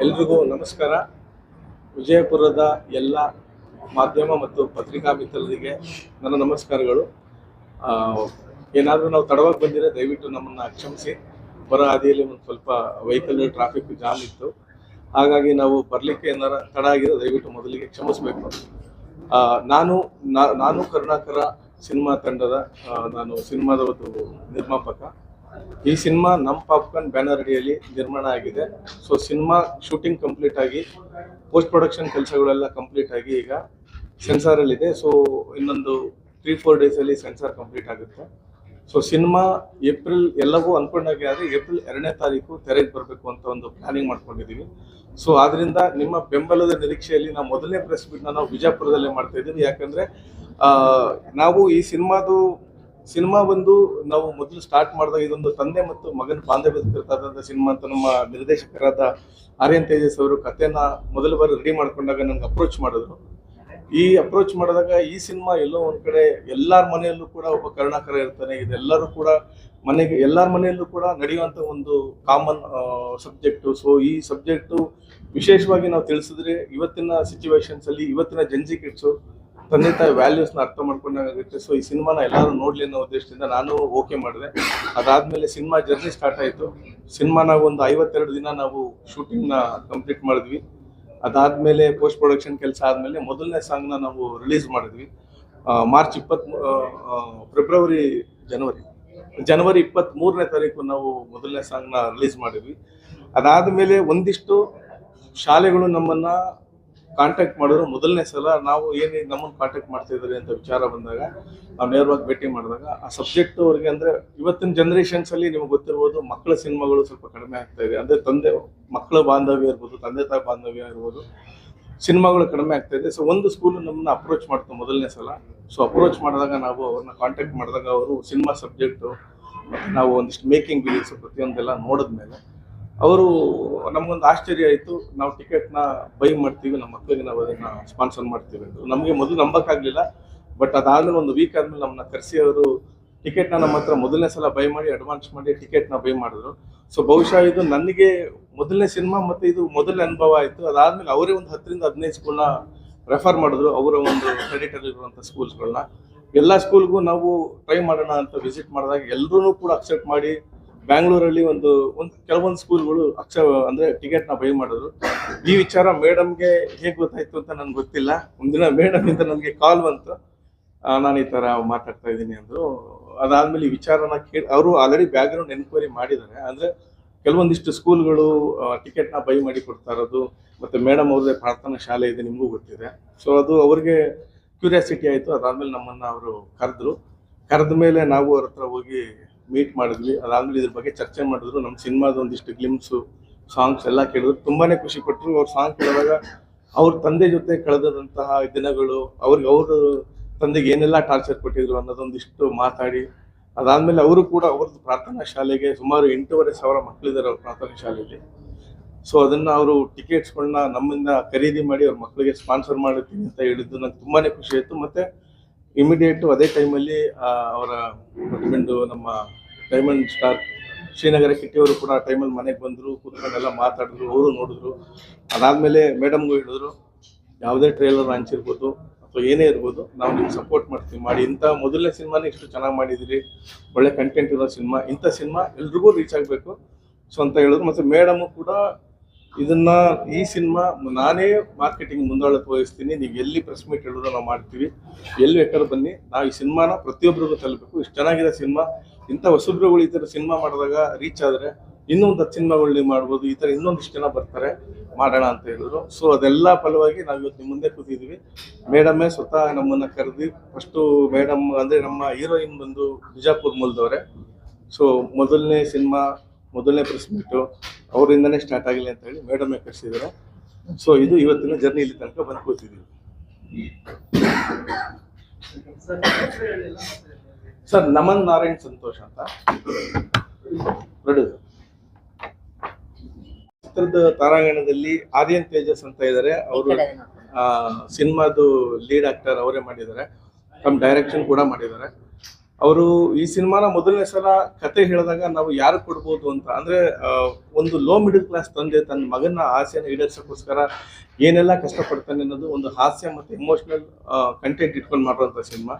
ಎಲ್ರಿಗೂ ನಮಸ್ಕಾರ. ವಿಜಯಪುರದ ಎಲ್ಲ ಮಾಧ್ಯಮ ಮತ್ತು ಪತ್ರಿಕಾ ಮಿತ್ರರಿಗೆ ನನ್ನ ನಮಸ್ಕಾರಗಳು. ಏನಾದರೂ ನಾವು ತಡವಾಗಿ ಬಂದಿದ್ರೆ ದಯವಿಟ್ಟು ನಮ್ಮನ್ನು ಕ್ಷಮಿಸಿ. ಬರೋ ಹಾದಿಯಲ್ಲಿ ಒಂದು ಸ್ವಲ್ಪ ವೆಹಿಕಲ್ ಟ್ರಾಫಿಕ್ ಜಾಮ್ ಇತ್ತು, ಹಾಗಾಗಿ ನಾವು ಬರಲಿಕ್ಕೆ ಏನಾರ ತಡ ಆಗಿರೋ ದಯವಿಟ್ಟು ಮೊದಲಿಗೆ ಕ್ಷಮಿಸಬೇಕು. ನಾನು ಕರುಣಾಕರ ಸಿನಿಮಾ ತಂಡದ ನಾನು ಸಿನಿಮಾದ ಒಂದು ನಿರ್ಮಾಪಕ. ಈ ಸಿನಿಮಾ ನಮ್ಮ ಪಾಪ್ಕಾರ್ನ್ ಬ್ಯಾನರ್ ಅಡಿಯಲ್ಲಿ ನಿರ್ಮಾಣ ಆಗಿದೆ. ಸೊ ಸಿನಿಮಾ ಶೂಟಿಂಗ್ ಕಂಪ್ಲೀಟ್ ಆಗಿ ಪೋಸ್ಟ್ ಪ್ರೊಡಕ್ಷನ್ ಕೆಲಸಗಳೆಲ್ಲ ಕಂಪ್ಲೀಟ್ ಆಗಿ ಈಗ ಸೆನ್ಸಾರಲ್ಲಿದೆ. ಸೊ ಇನ್ನೊಂದು 3-4 ಡೇಸಲ್ಲಿ ಸೆನ್ಸಾರ್ ಕಂಪ್ಲೀಟ್ ಆಗುತ್ತೆ. ಸೊ ಸಿನಿಮಾ ಏಪ್ರಿಲ್ ಎಲ್ಲವೂ ಅಂದ್ಕೊಂಡಾಗೆ ಆದರೆ ಏಪ್ರಿಲ್ 2ನೇ ತಾರೀಕು ತೆರೆಗೆ ಬರಬೇಕು ಅಂತ ಒಂದು ಪ್ಲಾನಿಂಗ್ ಮಾಡ್ಕೊಂಡಿದ್ದೀವಿ. ಸೊ ಆದ್ದರಿಂದ ನಿಮ್ಮ ಬೆಂಬಲದ ನಿರೀಕ್ಷೆಯಲ್ಲಿ ನಾವು ಮೊದಲನೇ ಪ್ರೆಸ್ ಮೀಟ್ನ ನಾವು ವಿಜಯಪುರದಲ್ಲೇ ಮಾಡ್ತಾ ಇದ್ದೀವಿ. ಯಾಕಂದರೆ ನಾವು ಈ ಸಿನಿಮಾ ಬಂದು ನಾವು ಮೊದಲು ಸ್ಟಾರ್ಟ್ ಮಾಡಿದಾಗ ಇದೊಂದು ತಂದೆ ಮತ್ತು ಮಗನ ಬಾಂಧವ್ಯದ ಕುರಿತಾದಂಥ ಸಿನಿಮಾ ಅಂತ ನಮ್ಮ ನಿರ್ದೇಶಕರಾದ ಆರ್ಯನ್ ತೇಜಸ್ ಅವರು ಕಥೆನ ಮೊದಲ ಬಾರಿ ರೆಡಿ ಮಾಡ್ಕೊಂಡಾಗ ನನಗೆ ಅಪ್ರೋಚ್ ಮಾಡಿದ್ರು. ಈ ಅಪ್ರೋಚ್ ಮಾಡಿದಾಗ ಈ ಸಿನಿಮಾ ಎಲ್ಲೋ ಒಂದು ಕಡೆ ಎಲ್ಲರ ಮನೆಯಲ್ಲೂ ಕೂಡ ಒಬ್ಬ ಕರುಣಾಕರ ಇರ್ತಾನೆ, ಇದೆಲ್ಲರೂ ಕೂಡ ಎಲ್ಲರ ಮನೆಯಲ್ಲೂ ಕೂಡ ನಡೆಯುವಂಥ ಒಂದು ಕಾಮನ್ ಸಬ್ಜೆಕ್ಟು. ಸೊ ಈ ಸಬ್ಜೆಕ್ಟು ವಿಶೇಷವಾಗಿ ನಾವು ತಿಳಿಸಿದ್ರೆ ಇವತ್ತಿನ ಸಿಚುವೇಶನ್ಸಲ್ಲಿ ಇವತ್ತಿನ ಜಂಜಿ ಕಿಡ್ಸು ತಂದೆ ತಾಯಿ ವ್ಯಾಲ್ಯೂಸ್ನ ಅರ್ಥ ಮಾಡ್ಕೊಂಡಾಗುತ್ತೆ. ಸೊ ಈ ಸಿನಿಮಾನ ಎಲ್ಲರೂ ನೋಡಲಿ ಅನ್ನೋ ಉದ್ದೇಶದಿಂದ ನಾನು ಓಕೆ ಮಾಡಿದೆ. ಅದಾದಮೇಲೆ ಸಿನಿಮಾ ಜರ್ನಿ ಸ್ಟಾರ್ಟ್ ಆಯಿತು. ಸಿನಿಮಾನ ಒಂದು 52 ದಿನ ನಾವು ಶೂಟಿಂಗ್ನ ಕಂಪ್ಲೀಟ್ ಮಾಡಿದ್ವಿ. ಅದಾದಮೇಲೆ ಪೋಸ್ಟ್ ಪ್ರೊಡಕ್ಷನ್ ಕೆಲಸ ಆದಮೇಲೆ ಮೊದಲನೇ ಸಾಂಗ್ನ ನಾವು ರಿಲೀಸ್ ಮಾಡಿದ್ವಿ. ಜನವರಿ 23ನೇ ತಾರೀಕು ನಾವು ಮೊದಲನೇ ಸಾಂಗ್ನ ರಿಲೀಸ್ ಮಾಡಿದ್ವಿ. ಅದಾದಮೇಲೆ ಒಂದಿಷ್ಟು ಶಾಲೆಗಳು ನಮ್ಮನ್ನು ಕಾಂಟ್ಯಾಕ್ಟ್ ಮಾಡಿದ್ರು. ಮೊದಲನೇ ಸಲ ನಾವು ನಮ್ಮನ್ನು ಕಾಂಟ್ಯಾಕ್ಟ್ ಮಾಡ್ತಾ ಇದ್ದಾರೆ ಅಂತ ವಿಚಾರ ಬಂದಾಗ ನಾವು ನೇರವಾಗಿ ಭೇಟಿ ಮಾಡಿದಾಗ ಆ ಸಬ್ಜೆಕ್ಟ್ ಅವ್ರಿಗೆ ಅಂದರೆ ಇವತ್ತಿನ ಜನ್ರೇಷನ್ಸಲ್ಲಿ ನಿಮ್ಗೆ ಗೊತ್ತಿರ್ಬೋದು, ಮಕ್ಕಳ ಸಿನಿಮಾಗಳು ಸ್ವಲ್ಪ ಕಡಿಮೆ ಆಗ್ತಾ ಇದೆ. ಅಂದರೆ ಮಕ್ಕಳ ಬಾಂಧವ್ಯ ಇರ್ಬೋದು, ತಂದೆ ತಾಯಿ ಬಾಂಧವ್ಯ ಇರ್ಬೋದು, ಸಿನಿಮಾಗಳು ಕಡಿಮೆ ಆಗ್ತಾ ಇದೆ. ಸೊ ಒಂದು ಸ್ಕೂಲು ನಮ್ಮನ್ನ ಅಪ್ರೋಚ್ ಮಾಡ್ತು ಮೊದಲನೇ ಸಲ. ಸೊ ಅಪ್ರೋಚ್ ಮಾಡಿದಾಗ ನಾವು ಅವ್ರನ್ನ ಕಾಂಟ್ಯಾಕ್ಟ್ ಮಾಡಿದಾಗ ಅವರು ಸಿನಿಮಾ ಸಬ್ಜೆಕ್ಟು ಮತ್ತು ನಾವು ಒಂದಿಷ್ಟು ಮೇಕಿಂಗ್ ವಿಡಿಯೋಸ್ ಪ್ರತಿಯೊಂದೆಲ್ಲ ನೋಡಿದ್ಮೇಲೆ ಅವರು ನಮಗೊಂದು ಆಶ್ಚರ್ಯ ಆಯಿತು. ನಾವು ಟಿಕೆಟ್ನ ಬೈ ಮಾಡ್ತೀವಿ, ನಮ್ಮ ಮಕ್ಕಳಿಗೆ ನಾವು ಅದನ್ನು ಸ್ಪಾನ್ಸರ್ ಮಾಡ್ತೀವಿ ಅಂತ ನಮಗೆ ಮೊದಲು ನಂಬಕ್ಕಾಗಲಿಲ್ಲ. ಬಟ್ ಅದಾದಮೇಲೆ ಒಂದು ವೀಕ್ ಆದಮೇಲೆ ನಮ್ಮನ್ನ ಕರೆಸಿ ಅವರು ಟಿಕೆಟ್ನ ನಮ್ಮ ಹತ್ರ ಮೊದಲನೇ ಸಲ ಬೈ ಮಾಡಿ ಅಡ್ವಾನ್ಸ್ ಮಾಡಿ ಟಿಕೆಟ್ನ ಬೈ ಮಾಡಿದ್ರು. ಸೊ ಬಹುಶಃ ಇದು ನನಗೆ ಮೊದಲನೇ ಸಿನಿಮಾ ಮತ್ತು ಇದು ಮೊದಲನೇ ಅನುಭವ ಆಯಿತು. ಅದಾದಮೇಲೆ ಅವರೇ ಒಂದು 10ರಿಂದ 15 ಸ್ಕೂಲ್ನ ರೆಫರ್ ಮಾಡಿದ್ರು, ಅವರ ಒಂದು ಕ್ರೆಡಿಟಲ್ಲಿರುವಂಥ ಸ್ಕೂಲ್ಸ್ಗಳನ್ನ. ಎಲ್ಲ ಸ್ಕೂಲ್ಗೂ ನಾವು ಟ್ರೈ ಮಾಡೋಣ ಅಂತ ವಿಸಿಟ್ ಮಾಡಿದಾಗ ಎಲ್ಲರೂ ಕೂಡ ಅಕ್ಸೆಪ್ಟ್ ಮಾಡಿ ಬ್ಯಾಂಗ್ಳೂರಲ್ಲಿ ಒಂದು ಕೆಲವೊಂದು ಸ್ಕೂಲ್ಗಳು ಅಂದರೆ ಟಿಕೆಟ್ನ ಬೈ ಮಾಡಿದ್ರು. ಈ ವಿಚಾರ ಮೇಡಮ್ಗೆ ಹೇಗೆ ಗೊತ್ತಾಯ್ತು ಅಂತ ನನಗೆ ಗೊತ್ತಿಲ್ಲ. ಒಂದಿನ ಮೇಡಮಿಂದ ನನಗೆ ಕಾಲ್ ಬಂತು, ನಾನು ಈ ಥರ ಮಾತಾಡ್ತಾ ಇದ್ದೀನಿ ಅಂದರು. ಅದಾದಮೇಲೆ ಈ ವಿಚಾರನ ಕೇಳಿ ಅವರು ಆಲ್ರೆಡಿ ಬ್ಯಾಕ್ಗ್ರೌಂಡ್ ಎನ್ಕ್ವೈರಿ ಮಾಡಿದ್ದಾರೆ. ಅಂದರೆ ಕೆಲವೊಂದಿಷ್ಟು ಸ್ಕೂಲ್ಗಳು ಟಿಕೆಟ್ನ ಬೈ ಮಾಡಿ ಕೊಡ್ತಾ ಇರೋದು, ಮತ್ತು ಮೇಡಮ್ ಅವ್ರದ್ದೇ ಪ್ರಾರ್ಥನಾ ಶಾಲೆ ಇದೆ, ನಿಮಗೂ ಗೊತ್ತಿದೆ. ಸೊ ಅದು ಅವ್ರಿಗೆ ಕ್ಯೂರಿಯಾಸಿಟಿ ಆಯಿತು. ಅದಾದಮೇಲೆ ನಮ್ಮನ್ನು ಅವರು ಕರೆದ ಮೇಲೆ ನಾವು ಅವ್ರ ಹತ್ರ ಹೋಗಿ ಮೀಟ್ ಮಾಡಿದ್ವಿ. ಅದಾದಮೇಲೆ ಇದ್ರ ಬಗ್ಗೆ ಚರ್ಚೆ ಮಾಡಿದ್ರು. ನಮ್ಮ ಸಿನಿಮಾದ ಒಂದಿಷ್ಟು ಗ್ಲಿಮ್ಸು ಸಾಂಗ್ಸ್ ಎಲ್ಲ ಕೇಳಿದ್ರು, ತುಂಬಾ ಖುಷಿ ಪಟ್ಟರು. ಅವ್ರ ಸಾಂಗ್ ಕೇಳಿದಾಗ ಅವ್ರ ತಂದೆ ಜೊತೆ ಕಳೆದಂತಹ ದಿನಗಳು, ಅವ್ರ ತಂದೆಗೆ ಏನೆಲ್ಲ ಟಾರ್ಚರ್ ಕೊಟ್ಟಿದ್ರು ಅನ್ನೋದೊಂದಿಷ್ಟು ಮಾತಾಡಿ, ಅದಾದಮೇಲೆ ಅವರು ಕೂಡ ಅವ್ರದ್ದು ಪ್ರಾರ್ಥನಾ ಶಾಲೆಗೆ ಸುಮಾರು 8,500 ಮಕ್ಕಳಿದ್ದಾರೆ ಅವ್ರ ಪ್ರಾರ್ಥನಾ ಶಾಲೆಯಲ್ಲಿ. ಸೊ ಅದನ್ನು ಅವರು ಟಿಕೆಟ್ಸ್ಗಳನ್ನ ನಮ್ಮಿಂದ ಖರೀದಿ ಮಾಡಿ ಅವ್ರ ಮಕ್ಕಳಿಗೆ ಸ್ಪಾನ್ಸರ್ ಮಾಡುತ್ತೀನಿ ಅಂತ ಹೇಳಿದ್ದು ನನಗೆ ತುಂಬಾ ಖುಷಿ ಆಯಿತು. ಮತ್ತು ಇಮಿಡಿಯೇಟು ಅದೇ ಟೈಮಲ್ಲಿ ಅವರ ಹಸ್ಬೆಂಡು ನಮ್ಮ ಡೈಮಂಡ್ ಸ್ಟಾರ್ ಶ್ರೀನಗರ ಕಿಟ್ಟಿಯವರು ಕೂಡ ಆ ಟೈಮಲ್ಲಿ ಮನೆಗೆ ಬಂದರು, ಕೂತ್ಕೊಂಡೆಲ್ಲ ಮಾತಾಡಿದ್ರು, ಅವರು ನೋಡಿದ್ರು. ಅದಾದಮೇಲೆ ಮೇಡಮ್ಗೂ ಹೇಳಿದ್ರು, ಯಾವುದೇ ಟ್ರೇಲರ್ ಹಂಚಿರ್ಬೋದು ಅಥವಾ ಏನೇ ಇರ್ಬೋದು, ನಾವು ನಿಮ್ಗೆ ಸಪೋರ್ಟ್ ಮಾಡ್ತೀವಿ, ಮಾಡಿ. ಇಂಥ ಮೊದಲನೇ ಸಿನಿಮಾನೇ ಇಷ್ಟು ಚೆನ್ನಾಗಿ ಮಾಡಿದಿರಿ, ಒಳ್ಳೆ ಕಂಟೆಂಟ್ ಇರೋ ಸಿನಿಮಾ, ಇಂಥ ಸಿನಿಮಾ ಎಲ್ರಿಗೂ ರೀಚ್ ಆಗಬೇಕು ಸೊ ಅಂತ ಹೇಳಿದ್ರು. ಮತ್ತು ಮೇಡಮು ಕೂಡ ಈ ಸಿನಿಮಾ ನಾನೇ ಮಾರ್ಕೆಟಿಂಗ್ ಮುಂದಾಳತ್ವ ವಹಿಸ್ತೀನಿ, ನೀವು ಎಲ್ಲಿ ಪ್ರೆಸ್ ಮೀಟ್ ಹೇಳಿದ್ರು ನಾವು ಮಾಡ್ತೀವಿ, ಎಲ್ಲಿ ಬೇಕಾದ್ರೂ ಬನ್ನಿ, ನಾವು ಈ ಸಿನಿಮಾನ ಪ್ರತಿಯೊಬ್ಬರಿಗೂ ತಲುಪಬೇಕು. ಇಷ್ಟು ಚೆನ್ನಾಗಿದೆ ಸಿನಿಮಾ, ಇಂಥ ಹೊಸಬ್ರುಗಳು ಈ ಥರ ಸಿನಿಮಾ ಮಾಡಿದಾಗ ರೀಚ್ ಆದರೆ ಇನ್ನೂ ಒಂದು 10 ಸಿನಿಮಾಗಳು ನೀವು ಮಾಡ್ಬೋದು, ಈ ಥರ ಇನ್ನೊಂದಿಷ್ಟು ಜನ ಬರ್ತಾರೆ, ಮಾಡೋಣ ಅಂತ ಹೇಳಿದ್ರು. ಸೊ ಅದೆಲ್ಲ ಫಲವಾಗಿ ನಾವು ಇವತ್ತು ನಿಮ್ಮ ಮುಂದೆ ಕೂತಿದ್ದೀವಿ. ಮೇಡಮೇ ಸ್ವತಃ ನಮ್ಮನ್ನು ಕರೆದು, ಫಸ್ಟು ಮೇಡಮ್ ಅಂದರೆ ನಮ್ಮ ಹೀರೋಯಿನ್ ಬಂದು ಬಿಜಾಪುರ ಮೂಲದವರೇ. ಸೊ ಮೊದಲನೇ ಸಿನಿಮಾ, ಮೊದಲನೇ ಪ್ರೆಸ್ ಮೀಟು ಅವರಿಂದನೇ ಸ್ಟಾರ್ಟ್ ಆಗಲಿ ಅಂತ ಹೇಳಿ ಮೇಡಮೇ ಕರೆಸಿದ್ದಾರೆ. ಸೊ ಇದು ಇವತ್ತಿನ ಜರ್ನಿ ಇಲ್ಲಿ ತನಕ ಬಂದು ಕೂತಿದ್ದೀವಿ. ಸರ್ ನಮನ್ ನಾರಾಯಣ್ ಸಂತೋಷ್ ಅಂತ ಪ್ರೊಡ್ಯೂಸರ್. ಚಿತ್ರದ ತಾರಾಗಣದಲ್ಲಿ ಆರ್ಯನ್ ತೇಜಸ್ ಅಂತ ಇದ್ದಾರೆ, ಅವರು ಸಿನಿಮಾದು ಲೀಡ್ ಆಕ್ಟರ್ ಅವರೇ ಮಾಡಿದ್ದಾರೆ, ತಮ್ಮ ಡೈರೆಕ್ಷನ್ ಕೂಡ ಮಾಡಿದ್ದಾರೆ. ಅವರು ಈ ಸಿನಿಮಾನ ಮೊದಲನೇ ಸಲ ಕತೆ ಹೇಳಿದಾಗ ನಾವು ಯಾರು ಕೊಡ್ಬೋದು ಅಂತ ಅಂದ್ರೆ ಒಂದು ಲೋ ಮಿಡಲ್ ಕ್ಲಾಸ್ ತಂದೆ ತನ್ನ ಮಗನ ಆಸೆಯನ್ನು ಈಡೇರಿಸೋಕ್ಕೋಸ್ಕರ ಏನೆಲ್ಲ ಕಷ್ಟಪಡ್ತಾನೆ ಅನ್ನೋದು ಒಂದು ಹಾಸ್ಯ ಮತ್ತು ಎಮೋಷನಲ್ ಕಂಟೆಂಟ್ ಇಟ್ಕೊಂಡು ಮಾಡುವಂಥ ಸಿನಿಮಾ.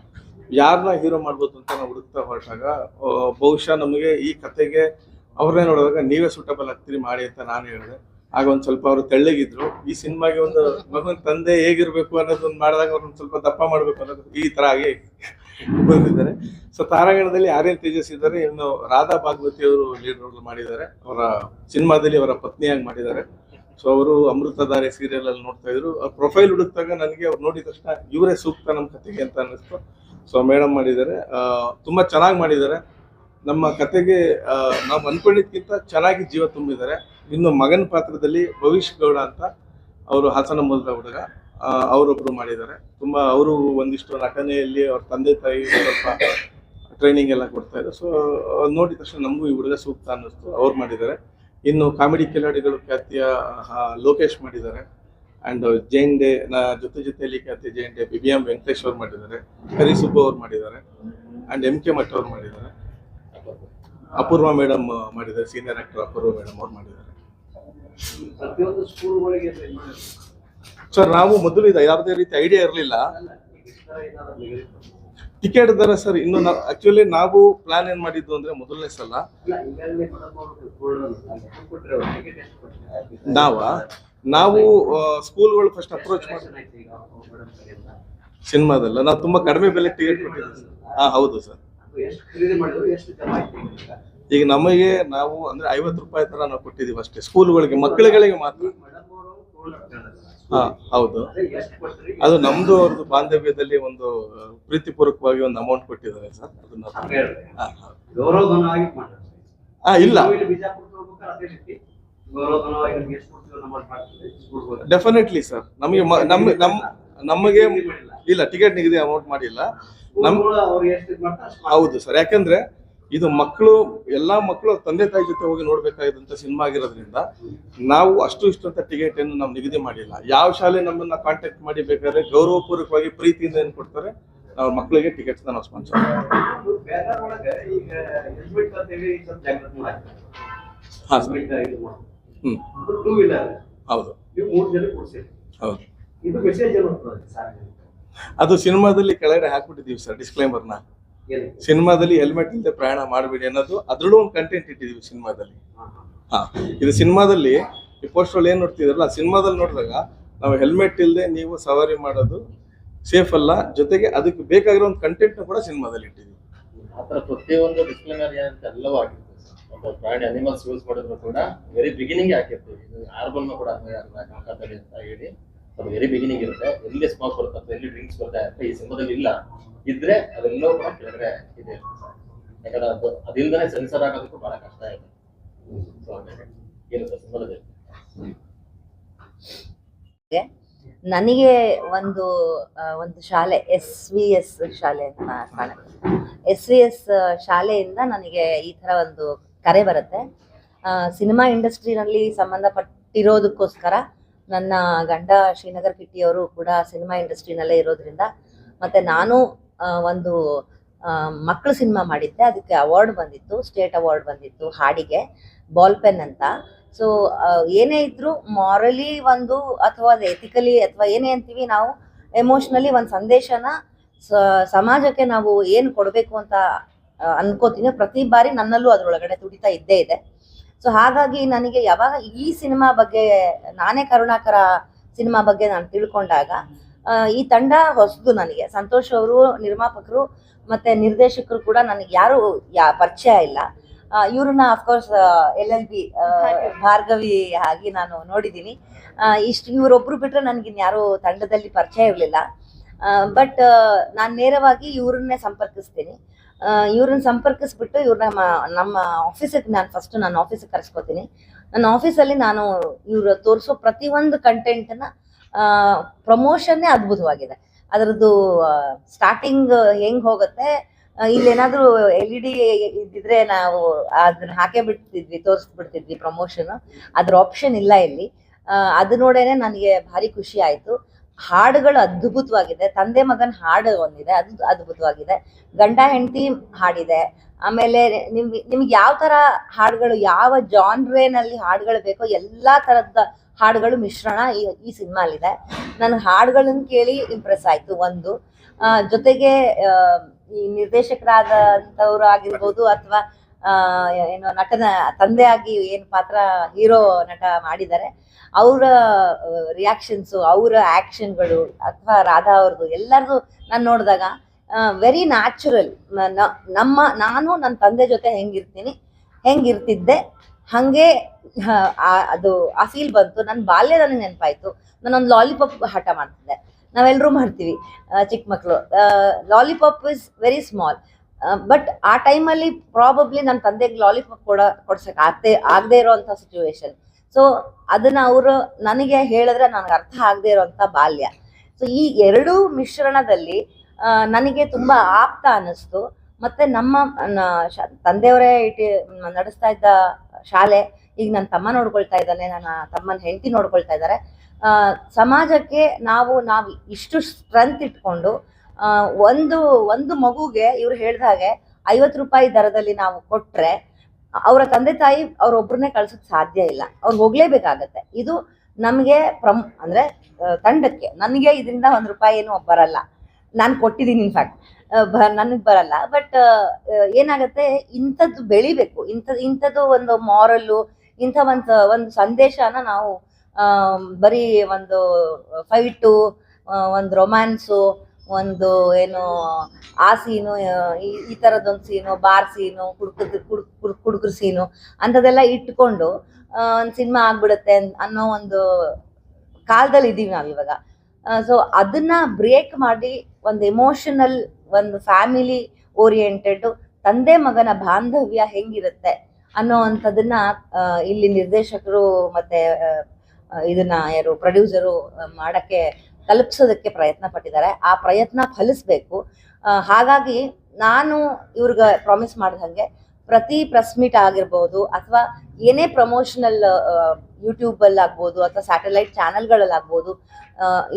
ಯಾರನ್ನ ಹೀರೋ ಮಾಡ್ಬೋದು ಅಂತ ನಾವು ಹುಡುಕ್ತಾ ಹೊರಟಾಗ ಬಹುಶಃ ನಮಗೆ ಈ ಕತೆಗೆ ಅವ್ರನ್ನೇ ನೋಡಿದಾಗ ನೀವೇ ಸೂಟಬಲ್ ಆಗ್ತೀರಿ ಮಾಡಿ ಅಂತ ನಾನು ಹೇಳಿದೆ. ಆಗ ಒಂದು ಸ್ವಲ್ಪ ಅವರು ತೆಳ್ಳಗಿದ್ರು. ಈ ಸಿನಿಮಾಗೆ ಒಂದು ಮಗನ ತಂದೆ ಹೇಗಿರ್ಬೇಕು ಅನ್ನೋದೊಂದು ಮಾಡಿದಾಗ ಅವ್ರನ್ನ ಸ್ವಲ್ಪ ದಪ್ಪ ಮಾಡಬೇಕು ಅನ್ನೋದು ಈ ತರ ಆಗಿ ಬಂದಿದ್ದಾರೆ. ಸೊ ತಾರಾಗಣದಲ್ಲಿ ಆರ್ಯನ್ ತೇಜಸ್ ಇದ್ದಾರೆ. ಇನ್ನು ರಾಧಾ ಭಾಗವತಿ ಅವರು ಲೀಡ್ ರೋಲ್ ಮಾಡಿದ್ದಾರೆ. ಅವರ ಸಿನಿಮಾದಲ್ಲಿ ಅವರ ಪತ್ನಿಯಾಗಿ ಮಾಡಿದ್ದಾರೆ. ಸೊ ಅವರು ಅಮೃತಧಾರೆ ಸೀರಿಯಲ್ ಅಲ್ಲಿ ನೋಡ್ತಾ ಇದ್ರು. ಪ್ರೊಫೈಲ್ ಹುಡುಕ್ತಾಗ ನನಗೆ ಅವ್ರು ನೋಡಿದ ತಕ್ಷಣ ಇವರೇ ಸೂಕ್ತ ನಮ್ಮ ಕತೆಗೆ ಅಂತ ಅನ್ನಿಸ್ತು. ಸೊ ಮೇಡಮ್ ಮಾಡಿದ್ದಾರೆ, ತುಂಬಾ ಚೆನ್ನಾಗಿ ಮಾಡಿದ್ದಾರೆ. ನಮ್ಮ ಕತೆಗೆ ನಾವು ಅನ್ಕೊಂಡಿದ್ಕಿಂತ ಚೆನ್ನಾಗಿ ಜೀವ ತುಂಬಿದ್ದಾರೆ. ಇನ್ನು ಮಗನ ಪಾತ್ರದಲ್ಲಿ ಭವಿಷ್ ಗೌಡ ಅಂತ ಅವರು ಹಾಸನ ಮೂಲದ ಹುಡುಗ, ಅವರೊಬ್ರು ಮಾಡಿದ್ದಾರೆ. ತುಂಬಾ ಅವರು ಒಂದಿಷ್ಟು ನಟನೆಯಲ್ಲಿ ಅವ್ರ ತಂದೆ ತಾಯಿ ಸ್ವಲ್ಪ ಟ್ರೈನಿಂಗ್ ಎಲ್ಲ ಕೊಡ್ತಾ ಇದ್ದಾರೆ. ಸೊ ನೋಡಿದ ತಕ್ಷಣ ನಮಗೂ ಈ ಹುಡುಗ ಸೂಕ್ತ ಅನ್ನಿಸ್ತು, ಅವ್ರು ಮಾಡಿದ್ದಾರೆ. ಇನ್ನು ಕಾಮಿಡಿ ಕಿಲಾಡಿಗಳು ಖ್ಯಾತಿಯ ಲೋಕೇಶ್ ಮಾಡಿದ್ದಾರೆ. ಅಂಡ್ ಜೈನ್ ಡೇ ಜೊತೆಯಲ್ಲಿ ಖ್ಯಾತಿ ಜೈನ್ ಡೇ BBM ವೆಂಕಟೇಶ್ ಅವ್ರು ಮಾಡಿದ್ದಾರೆ. ಕರಿಸುಬ್ಬು ಅವ್ರು ಮಾಡಿದ್ದಾರೆ. ಅಂಡ್ MK ಮಠ ಅವ್ರು ಮಾಡಿದ್ದಾರೆ. ಅಪೂರ್ವ ಮೇಡಮ್ ಮಾಡಿದ್ದಾರೆ, ಸೀನಿಯರ್ ಆಕ್ಟರ್ ಅಪೂರ್ವ ಮೇಡಮ್ ಅವ್ರು ಮಾಡಿದ್ದಾರೆ. ಸರ್ ನಾವು ಮೊದಲು ಇದು ಯಾವುದೇ ರೀತಿ ಐಡಿಯಾ ಇರಲಿಲ್ಲ. ಟಿಕೆಟ್ ದರ ಸರ್ ಇನ್ನು ಆಕ್ಚುಲಿ ನಾವು ಪ್ಲಾನ್ ಏನ್ ಮಾಡಿದ್ದು ಅಂದ್ರೆ ಮೊದಲನೇ ಸಲ ನಾವು ಸ್ಕೂಲ್ಗಳು ಫಸ್ಟ್ ಅಪ್ರೋಚ್ ಮಾಡಿ ಸಿನಿಮಾದಲ್ಲ ನಾವು ತುಂಬಾ ಕಡಿಮೆ ಬೆಲೆ ಟಿಕೆಟ್ ಕೊಟ್ಟಿದ್ದೀವಿ. ಹೌದು ಸರ್. ಈಗ ನಮಗೆ ನಾವು ಅಂದ್ರೆ 50 ರೂಪಾಯಿ ತರ ನಾವು ಕೊಟ್ಟಿದೀವಿ ಅಷ್ಟೇ ಸ್ಕೂಲ್ಗಳಿಗೆ, ಮಕ್ಕಳುಗಳಿಗೆ ಮಾತ್ರ. ಹೌದು, ಅದು ನಮ್ದು ಅವ್ರದ್ದು ಬಾಂಧವ್ಯದಲ್ಲಿ ಒಂದು ಪ್ರೀತಿಪೂರ್ವಕವಾಗಿ ಒಂದು ಅಮೌಂಟ್ ಕೊಟ್ಟಿದ್ದಾರೆ ಸರ್. ಅದನ್ನ ಇಲ್ಲ ಡೆಫಿನೆಟ್ಲಿ ಸರ್. ನಮಗೆ ಇಲ್ಲ ಟಿಕೆಟ್ ನಿಗದಿ ಅಮೌಂಟ್ ಮಾಡಿಲ್ಲ. ಹೌದು ಸರ್, ಯಾಕಂದ್ರೆ ಇದು ಮಕ್ಕಳು ಎಲ್ಲಾ ಮಕ್ಕಳು ತಂದೆ ತಾಯಿ ಜೊತೆ ಹೋಗಿ ನೋಡ್ಬೇಕಾಗಿದ್ದಂತ ಸಿನಿಮಾ ಆಗಿರೋದ್ರಿಂದ ನಾವು ಅಷ್ಟು ಇಷ್ಟು ಅಂತ ಟಿಕೆಟ್ ಅನ್ನು ನಾವು ನಿಗದಿ ಮಾಡಿಲ್ಲ. ಯಾವ ಶಾಲೆ ನಮ್ಮನ್ನ ಕಾಂಟ್ಯಾಕ್ಟ್ ಮಾಡಿ ಬೇಕಾದ್ರೆ ಗೌರವಪೂರ್ವಕವಾಗಿ ಪ್ರೀತಿಯಿಂದ ಏನ್ ಕೊಡ್ತಾರೆ ನಾವು ಮಕ್ಕಳಿಗೆ ಟಿಕೆಟ್ಸ್ ನಾವು ಸ್ಪಾನ್ಸರ್ ಹೌದು ಹೌದು. ಅದು ಸಿನಿಮಾದಲ್ಲಿ ಕೆಳಗಡೆ ಹಾಕ್ಬಿಟ್ಟಿದೀವಿ ಸರ್ ಡಿಸ್ಕ್ಲೈಮರ್ನ. ಸಿನಿಮಾದಲ್ಲಿ ಹೆಲ್ಮೆಟ್ ಇಲ್ಲದೆ ಪ್ರಯಾಣ ಮಾಡಬೇಡಿ ಅನ್ನೋದು ಅದ್ರಲ್ಲೂ ಒಂದು ಕಂಟೆಂಟ್ ಇಟ್ಟಿದೀವಿ ಸಿನಿಮಾದಲ್ಲಿ. ಇದು ಸಿನಿಮಾದಲ್ಲಿ ಈ ಪೋಸ್ಟರ್ ಏನ್ ನೋಡ್ತಿದ್ರಲ್ಲ, ಸಿನಿಮಾದಲ್ಲಿ ನೋಡಿದಾಗ ನಾವು ಹೆಲ್ಮೆಟ್ ಇಲ್ಲದೆ ನೀವು ಸವಾರಿ ಮಾಡೋದು ಸೇಫ್ ಅಲ್ಲ, ಜೊತೆಗೆ ಅದಕ್ಕೆ ಬೇಕಾಗಿರೋ ಒಂದು ಕಂಟೆಂಟ್ ಕೂಡ ಸಿನಿಮಾದಲ್ಲಿ ಇಟ್ಟಿದೀವಿ. ಆತರ ಪ್ರತಿಯೊಂದು ಡಿಸ್ಕ್ಲೇಮರ್ ಏನಂತ ಎಲ್ಲವೂ ಆಗಿರ್ತದೆ. ಪ್ರಾಣಿ ಅನಿಮಲ್ಸ್ ಯೂಸ್ ಮಾಡಿದ್ರು ಕೂಡ ವೆರಿ ಬಿಗಿನಿಂಗ್ ಹಾಕಿರ್ತೀವಿ. ಇದು ಆರ್ಬನ್ ಕೂಡ ಕಾಂಕಾತಳಿ ಅಂತ ಹೇಳಿ ಅದು ವೆರಿ ಬಿಗಿನಿಂಗ್ ಇರುತ್ತೆ. ಎಲ್ಲಿ ಸ್ಮೋಕ್ ಬರುತ್ತೆ, ಎಲ್ಲಿ ಡ್ರಿಂಕ್ಸ್ ಬರ್ತಾ ಇರುತ್ತೆ, ಈ ಸಿನಿಮಾದಲ್ಲಿ ಇಲ್ಲ. ಇದ್ರೆ ಅದೆಲ್ಲವೂ ಕೂಡ ಕೆಳಗಡೆ ಇದೆ. ಯಾಕಂದ್ರೆ ಅದಿಲ್ದೇ ಸೆನ್ಸರ್ ಆಗೋದಕ್ಕೂ ಬಹಳ ಕಷ್ಟ ಇದೆ. ಇರುತ್ತೆ ಸಿನಿಮಾದಲ್ಲಿ. ನನಗೆ ಒಂದು ಶಾಲೆ SVS ಶಾಲೆ ಅಂತ ಕಾಣುತ್ತೆ. SVS ಶಾಲೆಯಿಂದ ನನಗೆ ಈ ತರ ಒಂದು ಕರೆ ಬರುತ್ತೆ. ಸಿನಿಮಾ ಇಂಡಸ್ಟ್ರಿನಲ್ಲಿ ಸಂಬಂಧಪಟ್ಟಿರೋದಕ್ಕೋಸ್ಕರ ನನ್ನ ಗಂಡ ಶ್ರೀನಗರ್ ಕಿಟ್ಟಿಯವರು ಕೂಡ ಸಿನಿಮಾ ಇಂಡಸ್ಟ್ರಿನಲ್ಲೇ ಇರೋದ್ರಿಂದ, ಮತ್ತೆ ನಾನು ಒಂದು ಮಕ್ಕಳು ಸಿನಿಮಾ ಮಾಡಿದ್ದೆ. ಅದಕ್ಕೆ ಅವಾರ್ಡ್ ಬಂದಿತ್ತು, ಸ್ಟೇಟ್ ಅವಾರ್ಡ್ ಬಂದಿತ್ತು ಹಾಡಿಗೆ, ಬಾಲ್ ಪೆನ್ ಅಂತ. ಸೊ ಏನೇ ಇದ್ರು ಮಾರಲಿ ಒಂದು ಅಥವಾ ಎಥಿಕಲಿ ಅಥವಾ ಏನೇ ಅಂತೀವಿ ನಾವು, ಎಮೋಷ್ನಲಿ ಒಂದು ಸಂದೇಶನ ಸಮಾಜಕ್ಕೆ ನಾವು ಏನು ಕೊಡಬೇಕು ಅಂತ ಅನ್ಕೋತೀನಿ. ಪ್ರತಿ ಬಾರಿ ನನ್ನಲ್ಲೂ ಅದ್ರೊಳಗಡೆ ತುಡಿತಾ ಇದ್ದೇ ಇದೆ. ಸೊ ಹಾಗಾಗಿ ನನಗೆ ಯಾವಾಗ ಈ ಸಿನಿಮಾ ಬಗ್ಗೆ, ನಾನೇ ಕರುಣಾಕರ ಸಿನಿಮಾ ಬಗ್ಗೆ ನಾನು ತಿಳ್ಕೊಂಡಾಗ, ಈ ತಂಡ ಹೊಸದು ನನಗೆ. ಸಂತೋಷ್ ಅವರು ನಿರ್ಮಾಪಕರು ಮತ್ತೆ ನಿರ್ದೇಶಕರು ಕೂಡ ನನಗೆ ಯಾರು ಪರಿಚಯ ಇಲ್ಲ. ಇವ್ರನ್ನ ಅಫ್ಕೋರ್ಸ್ LLB ಭಾರ್ಗವಿ ಆಗಿ ನಾನು ನೋಡಿದ್ದೀನಿ. ಇಷ್ಟು ಇವರೊಬ್ರು ಬಿಟ್ರೆ ನನಗಿನ್ಯಾರು ತಂಡದಲ್ಲಿ ಪರಿಚಯ ಇರಲಿಲ್ಲ. ಬಟ್ ನಾನು ನೇರವಾಗಿ ಇವ್ರನ್ನೇ ಸಂಪರ್ಕಿಸ್ತೀನಿ. ಇವ್ರನ್ನ ಸಂಪರ್ಕಿಸ್ಬಿಟ್ಟು ಇವ್ರನ್ನ ನಮ್ಮ ಆಫೀಸಿಗೆ ನಾನು ಆಫೀಸಿಗೆ ಕರೆಸ್ಕೊತೀನಿ. ನನ್ನ ಆಫೀಸಲ್ಲಿ ನಾನು ಇವ್ರು ತೋರಿಸೋ ಪ್ರತಿಯೊಂದು ಕಂಟೆಂಟ್ನ ಪ್ರಮೋಷನ್ನೇ ಅದ್ಭುತವಾಗಿದೆ. ಅದರದ್ದು ಸ್ಟಾರ್ಟಿಂಗ್ ಹೆಂಗ್ ಹೋಗುತ್ತೆ, ಇಲ್ಲೇನಾದ್ರೂ LED ಇದ್ದಿದ್ರೆ ನಾವು ಅದನ್ನ ಹಾಕೇ ಬಿಡ್ತಿದ್ವಿ, ತೋರಿಸ್ಬಿಡ್ತಿದ್ವಿ ಪ್ರಮೋಷನ್. ಅದ್ರ ಆಪ್ಷನ್ ಇಲ್ಲ ಇಲ್ಲಿ. ಅದು ನೋಡೇನೆ ನನಗೆ ಭಾರಿ ಖುಷಿ ಆಯ್ತು. ಹಾಡುಗಳು ಅದ್ಭುತವಾಗಿದೆ. ತಂದೆ ಮಗನ ಹಾಡು ಒಂದಿದೆ, ಅದು ಅದ್ಭುತವಾಗಿದೆ. ಗಂಡ ಹೆಂಡತಿ ಹಾಡಿದೆ. ಆಮೇಲೆ ನಿಮ್ಗೆ ಯಾವ ತರ ಹಾಡುಗಳು, ಯಾವ ಜಾನ್ರೇನಲ್ಲಿ ಹಾಡುಗಳು ಬೇಕೋ ಎಲ್ಲಾ ತರದ ಹಾಡುಗಳು ಮಿಶ್ರಣ ಈ ಸಿನಿಮಾಲಿದೆ. ನನ್ಗೆ ಹಾಡುಗಳನ್ನ ಕೇಳಿ ಇಂಪ್ರೆಸ್ ಆಯ್ತು ಒಂದು. ಜೊತೆಗೆ ಈ ನಿರ್ದೇಶಕರಾದಂಥವ್ರು ಆಗಿರ್ಬೋದು ಅಥವಾ ಏನು ನಟನ ತಂದೆ ಆಗಿ ಏನು ಪಾತ್ರ ಹೀರೋ ನಟ ಮಾಡಿದ್ದಾರೆ, ಅವರ ರಿಯಾಕ್ಷನ್ಸು, ಅವರ ಆಕ್ಷನ್ಗಳು ಅಥವಾ ರಾಧಾ ಅವ್ರದ್ದು ಎಲ್ಲರದು ನಾನು ನೋಡಿದಾಗ ವೆರಿ ನ್ಯಾಚುರಲ್. ನಾನು ನನ್ನ ತಂದೆ ಜೊತೆ ಹೆಂಗಿರ್ತಿದ್ದೆ ಹಾಗೆ ಅದು ಆ ಫೀಲ್ ಬಂತು. ನನ್ನ ಬಾಲ್ಯ ನನಗೆ ನೆನಪಾಯ್ತು. ನಾನೊಂದು ಲಾಲಿಪಾಪ್ ಹಠ ಮಾಡ್ತಿದ್ದೆ. ನಾವೆಲ್ಲರೂ ಮಾಡ್ತೀವಿ ಚಿಕ್ಕ ಮಕ್ಕಳು. Lollipop is very small, but ಆ ಟೈಮಲ್ಲಿ ಪ್ರಾಬಬ್ಲಿ ನನ್ನ ತಂದೆಗೆ ಲಾಲಿಪಾಪ್ ಕೊಡ್ಸಕ್ಕೆ ಆಗದೆ ಇರೋವಂಥ ಸಿಚುವೇಶನ್. ಸೊ ಅದನ್ನ ಅವರು ನನಗೆ ಹೇಳಿದ್ರೆ ನನಗೆ ಅರ್ಥ ಆಗದೆ ಇರೋವಂಥ ಬಾಲ್ಯ. ಸೊ ಈ ಎರಡೂ ಮಿಶ್ರಣದಲ್ಲಿ ನನಗೆ ತುಂಬಾ ಆಪ್ತ ಅನ್ನಿಸ್ತು. ಮತ್ತೆ ನಮ್ಮ ತಂದೆಯವರೇ ನಡೆಸ್ತಾ ಇದ್ದ ಶಾಲೆ ಈಗ ನನ್ನ ತಮ್ಮ ನೋಡ್ಕೊಳ್ತಾ ಇದ್ದಾನೆ, ನನ್ನ ತಮ್ಮನ ಹೆಂಡತಿ ನೋಡ್ಕೊಳ್ತಾ ಇದ್ದಾರೆ. ಸಮಾಜಕ್ಕೆ ನಾವು ಇಷ್ಟು ಸ್ಟ್ರೆಂತ್ ಇಟ್ಕೊಂಡು ಒಂದು ಮಗುಗೆ ಇವ್ರು ಹೇಳ್ದ ಹಾಗೆ 50 ರೂಪಾಯಿ ದರದಲ್ಲಿ ನಾವು ಕೊಟ್ರೆ ಅವರ ತಂದೆ ತಾಯಿ ಅವ್ರೊಬ್ರನ್ನೇ ಕಳ್ಸಕ್ ಸಾಧ್ಯ ಇಲ್ಲ, ಅವ್ರು ಹೋಗ್ಲೇಬೇಕಾಗತ್ತೆ. ಇದು ನಮಗೆ ಅಂದ್ರೆ ತಂಡಕ್ಕೆ ನನಗೆ ಇದರಿಂದ 1 ರೂಪಾಯಿ ಏನು ಬರಲ್ಲ. ನಾನು ಕೊಟ್ಟಿದ್ದೀನಿ, ಇನ್ಫ್ಯಾಕ್ಟ್ ನನಗೆ ಬರಲ್ಲ. ಬಟ್ ಏನಾಗತ್ತೆ, ಇಂಥದ್ದು ಬೆಳಿಬೇಕು, ಇಂಥದ್ದು ಒಂದು ಮಾರಲ್ಲು, ಇಂಥ ಒಂದು ಸಂದೇಶನ ನಾವು ಬರೀ ಒಂದು ಫೈಟು, ಒಂದು ರೊಮ್ಯಾನ್ಸು, ಒಂದು ಏನು ಆ ಸೀನು, ಈ ಥರದೊಂದು ಸೀನು, ಬಾರ್ ಸೀನು, ಕುಡುಕ್ರ ಸೀನು ಅಂಥದ್ದೆಲ್ಲ ಇಟ್ಕೊಂಡು ಒಂದು ಸಿನಿಮಾ ಆಗ್ಬಿಡುತ್ತೆ ಅನ್ನೋ ಒಂದು ಕಾಲದಲ್ಲಿ ಇದ್ದೀವಿ ನಾವಿವಾಗ. ಸೊ ಅದನ್ನ ಬ್ರೇಕ್ ಮಾಡಿ ಒಂದು ಎಮೋಷನಲ್, ಒಂದು ಫ್ಯಾಮಿಲಿ ಓರಿಯೆಂಟೆಡ್ ತಂದೆ ಮಗನ ಬಾಂಧವ್ಯ ಹೆಂಗಿರುತ್ತೆ ಅನ್ನೋ ಅಂಥದನ್ನ ಇಲ್ಲಿ ನಿರ್ದೇಶಕರು ಮತ್ತೆ ಇದನ್ನ ಯಾರು ಪ್ರೊಡ್ಯೂಸರು ಮಾಡಕ್ಕೆ ತಲುಪಿಸೋದಕ್ಕೆ ಪ್ರಯತ್ನ ಪಟ್ಟಿದ್ದಾರೆ. ಆ ಪ್ರಯತ್ನ ಫಲಿಸ್ಬೇಕು. ಹಾಗಾಗಿ ನಾನು ಇವ್ರಿಗೆ ಪ್ರಾಮಿಸ್ ಮಾಡ್ದಂಗೆ ಪ್ರತಿ ಪ್ರೆಸ್ ಮೀಟ್ ಆಗಿರ್ಬೋದು ಅಥವಾ ಏನೇ ಪ್ರಮೋಷನಲ್ ಯೂಟ್ಯೂಬಲ್ಲಿ ಆಗ್ಬೋದು ಅಥವಾ ಸ್ಯಾಟಲೈಟ್ ಚಾನೆಲ್ಗಳಲ್ಲಿ ಆಗ್ಬೋದು,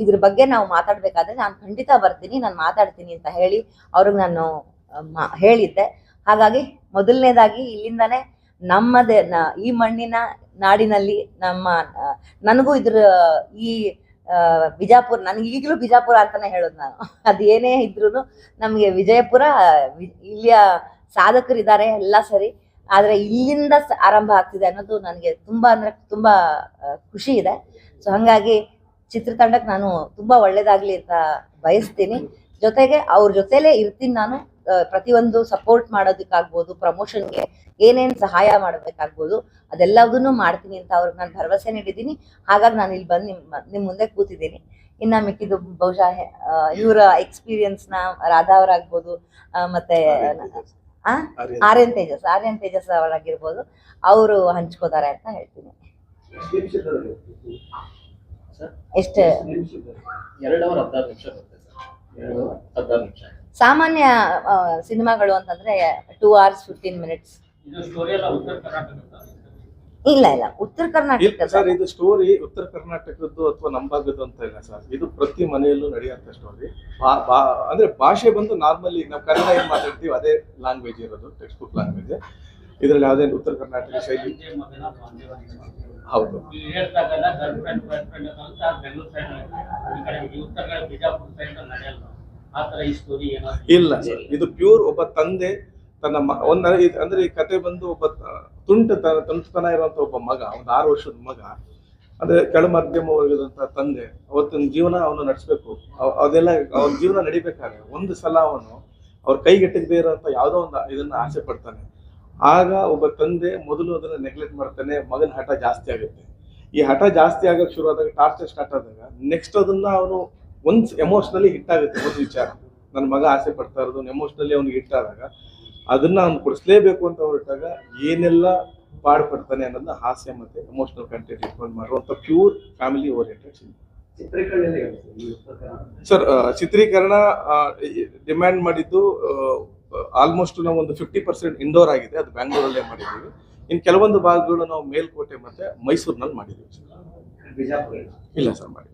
ಇದ್ರ ಬಗ್ಗೆ ನಾವು ಮಾತಾಡಬೇಕಾದ್ರೆ ನಾನು ಖಂಡಿತ ಬರ್ತೀನಿ, ನಾನು ಮಾತಾಡ್ತೀನಿ ಅಂತ ಹೇಳಿ ಅವ್ರಿಗೆ ನಾನು ಹೇಳಿದ್ದೆ. ಹಾಗಾಗಿ ಮೊದಲನೇದಾಗಿ ಇಲ್ಲಿಂದಾನೇ ನಮ್ಮದೇ ಈ ಮಣ್ಣಿನ ನಾಡಿನಲ್ಲಿ ನನಗೂ ಈ ಬಿಜಾಪುರ, ನನಗೆ ಈಗಲೂ ಬಿಜಾಪುರ ಅಂತಾನೆ ಹೇಳೋದು ನಾನು. ಅದು ಏನೇ ಇದ್ರೂ ನಮಗೆ ವಿಜಯಪುರ, ಇಲ್ಲಿಯ ಸಾಧಕರಿದ್ದಾರೆ ಎಲ್ಲ ಸರಿ, ಆದರೆ ಇಲ್ಲಿಂದ ಆರಂಭ ಆಗ್ತಿದೆ ಅನ್ನೋದು ನನಗೆ ತುಂಬಾ ಅಂದ್ರೆ ತುಂಬಾ ಖುಷಿ ಇದೆ. ಸೊ ಹಾಗಾಗಿ ಚಿತ್ರತಂಡಕ್ಕೆ ನಾನು ತುಂಬಾ ಒಳ್ಳೇದಾಗ್ಲಿ ಅಂತ ಬಯಸ್ತೀನಿ. ಜೊತೆಗೆ ಅವ್ರ ಜೊತೆಲೇ ಇರ್ತೀನಿ ನಾನು. ಪ್ರತಿಯೊಂದು ಸಪೋರ್ಟ್ ಮಾಡೋದಕ್ಕಾಗ್ಬೋದು, ಪ್ರಮೋಷನ್ಗೆ ಏನೇನು ಸಹಾಯ ಮಾಡಬೇಕಾಗ್ಬೋದು ಅದೆಲ್ಲದನ್ನು ಮಾಡ್ತೀನಿ ಅಂತ ಅವ್ರಿಗೆ ನಾನು ಭರವಸೆ ನೀಡಿದ್ದೀನಿ. ಹಾಗಾಗಿ ನಾನು ಇಲ್ಲಿ ಬಂದು ನಿಮ್ಮ ಮುಂದೆ ಕೂತಿದ್ದೀನಿ. ಇನ್ನ ಮಿಕ್ಕಿದ್ದು ಬಹುಶಃ ಇವರ ಎಕ್ಸ್ಪೀರಿಯನ್ಸ್ನ ರಾಧಾ ಅವರಾಗ್ಬೋದು, ಮತ್ತೆ ಆರ್ಯನ್ ತೇಜಸ್ ಅವರಾಗಿರ್ಬೋದು, ಅವರು ಹಂಚ್ಕೋತಾರೆ ಅಂತ ಹೇಳ್ತೀನಿ. ಎಷ್ಟು 2 ಅವರ್ 16 ನಿಮಿಷ ಬರುತ್ತೆ ಸರ್. 16 ನಿಮಿಷ ಸಾಮಾನ್ಯ ಸಿನಿಮಾಗಳು ಅಂತಂದ್ರೆ 2 hours 15 minutes. ಇಲ್ಲ ಉತ್ತರ ಕರ್ನಾಟಕ ಸರ್. ಇದು ಸ್ಟೋರಿ ಉತ್ತರ ಕರ್ನಾಟಕದ್ದು ಅಥವಾ ನಮ್ಮ ಭಾಗದ್ದು ಅಂತ ಇಲ್ಲ ಸರ್. ಇದು ಪ್ರತಿ ಮನೆಯಲ್ಲೂ ನಡೆಯುವಂತ ಸ್ಟೋರಿ. ಅಂದ್ರೆ ಭಾಷೆ ಬಂದು ನಾರ್ಮಲಿ ನಾವು ಕನ್ನಡ ಏನ್ ಮಾತಾಡ್ತೀವಿ ಅದೇ ಲ್ಯಾಂಗ್ವೇಜ್ ಇರೋದು, ಟೆಕ್ಸ್ಟ್ ಬುಕ್ ಲ್ಯಾಂಗ್ವೇಜ್. ಇದ್ರಲ್ಲಿ ಯಾವುದೇ ಉತ್ತರ ಕರ್ನಾಟಕ ಶೈಲಿ. ಹೌದು. ಇಲ್ಲ ಸರ್, ಇದು ಪ್ಯೂರ್ ಒಬ್ಬ ತಂದೆ ತನ್ನ ಅಂದ್ರೆ ಈ ಕತೆ ಬಂದು ಒಬ್ಬ ತುಂಟತನ ಇರುವಂತ ಒಬ್ಬ ಮಗ, ಒಂದು 6 ವರ್ಷದ ಮಗ, ಅಂದ್ರೆ ಕೆಳ ಮಧ್ಯಮ ವರ್ಗದಂತ ತಂದೆ ಅವತ್ತಿನ ಜೀವನ ಅವನು ನಡೆಸ್ಬೇಕು. ಅದೆಲ್ಲ ಅವನ ಜೀವನ ನಡಿಬೇಕಾದ್ರೆ ಒಂದು ಸಲ ಅವನು ಅವ್ರ ಕೈಗೆಟ್ಟಿಗದೇ ಇರೋಂತ ಯಾವ್ದೋ ಒಂದು ಇದನ್ನ ಆಸೆ ಪಡ್ತಾನೆ. ಆಗ ಒಬ್ಬ ತಂದೆ ಮೊದಲು ಅದನ್ನ ನೆಗ್ಲೆಕ್ಟ್ ಮಾಡ್ತಾನೆ. ಮಗನ ಹಠ ಜಾಸ್ತಿ ಆಗುತ್ತೆ. ಈ ಹಠ ಜಾಸ್ತಿ ಆಗಕ್ಕೆ ಶುರು ಆದಾಗ, ಟಾರ್ಚರ್ ಸ್ಟಾರ್ಟ್ ಆದಾಗ ನೆಕ್ಸ್ಟ್ ಅದನ್ನ ಅವನು ಒಂದ್ ಎಮೋಷನಲಿ ಹಿಟ್ ಆಗುತ್ತೆ. ಒಂದು ವಿಚಾರ, ನನ್ನ ಮಗ ಆಸೆ ಪಡ್ತಾ ಇರೋದು ಎಮೋಷನಲಿ ಅವ್ನಿಗೆ ಹಿಟ್ ಆದಾಗ ಅದನ್ನ ಅವ್ನು ಕೊಡಿಸ್ಲೇಬೇಕು ಅಂತ ಹೊರಟಾಗ ಏನೆಲ್ಲ ಪಾಡ್ಪಡ್ತಾನೆ ಅನ್ನೋದನ್ನ ಹಾಸ್ಯ ಮತ್ತೆ ಎಮೋಷನಲ್ ಕಂಟೆಂಟ್ ಇಟ್ಕೊಂಡು ಮಾಡುವಂತ pure family oriented cinema sir. ಚಿತ್ರೀಕರಣ ಡಿಮ್ಯಾಂಡ್ ಮಾಡಿದ್ದು ಆಲ್ಮೋಸ್ಟ್ ನಾವು ಒಂದು 50% ಇಂಡೋರ್ ಆಗಿದೆ, ಅದು ಬ್ಯಾಂಗ್ಳೂರಲ್ಲೇ ಮಾಡಿದ್ದೀವಿ. ಇನ್ನು ಕೆಲವೊಂದು ಭಾಗಗಳು ನಾವು ಮೇಲ್ಕೋಟೆ ಮತ್ತೆ ಮೈಸೂರಿನಲ್ಲಿ ಮಾಡಿದ್ದೀವಿ. ಇಲ್ಲ ಸರ್ ಮಾಡಿ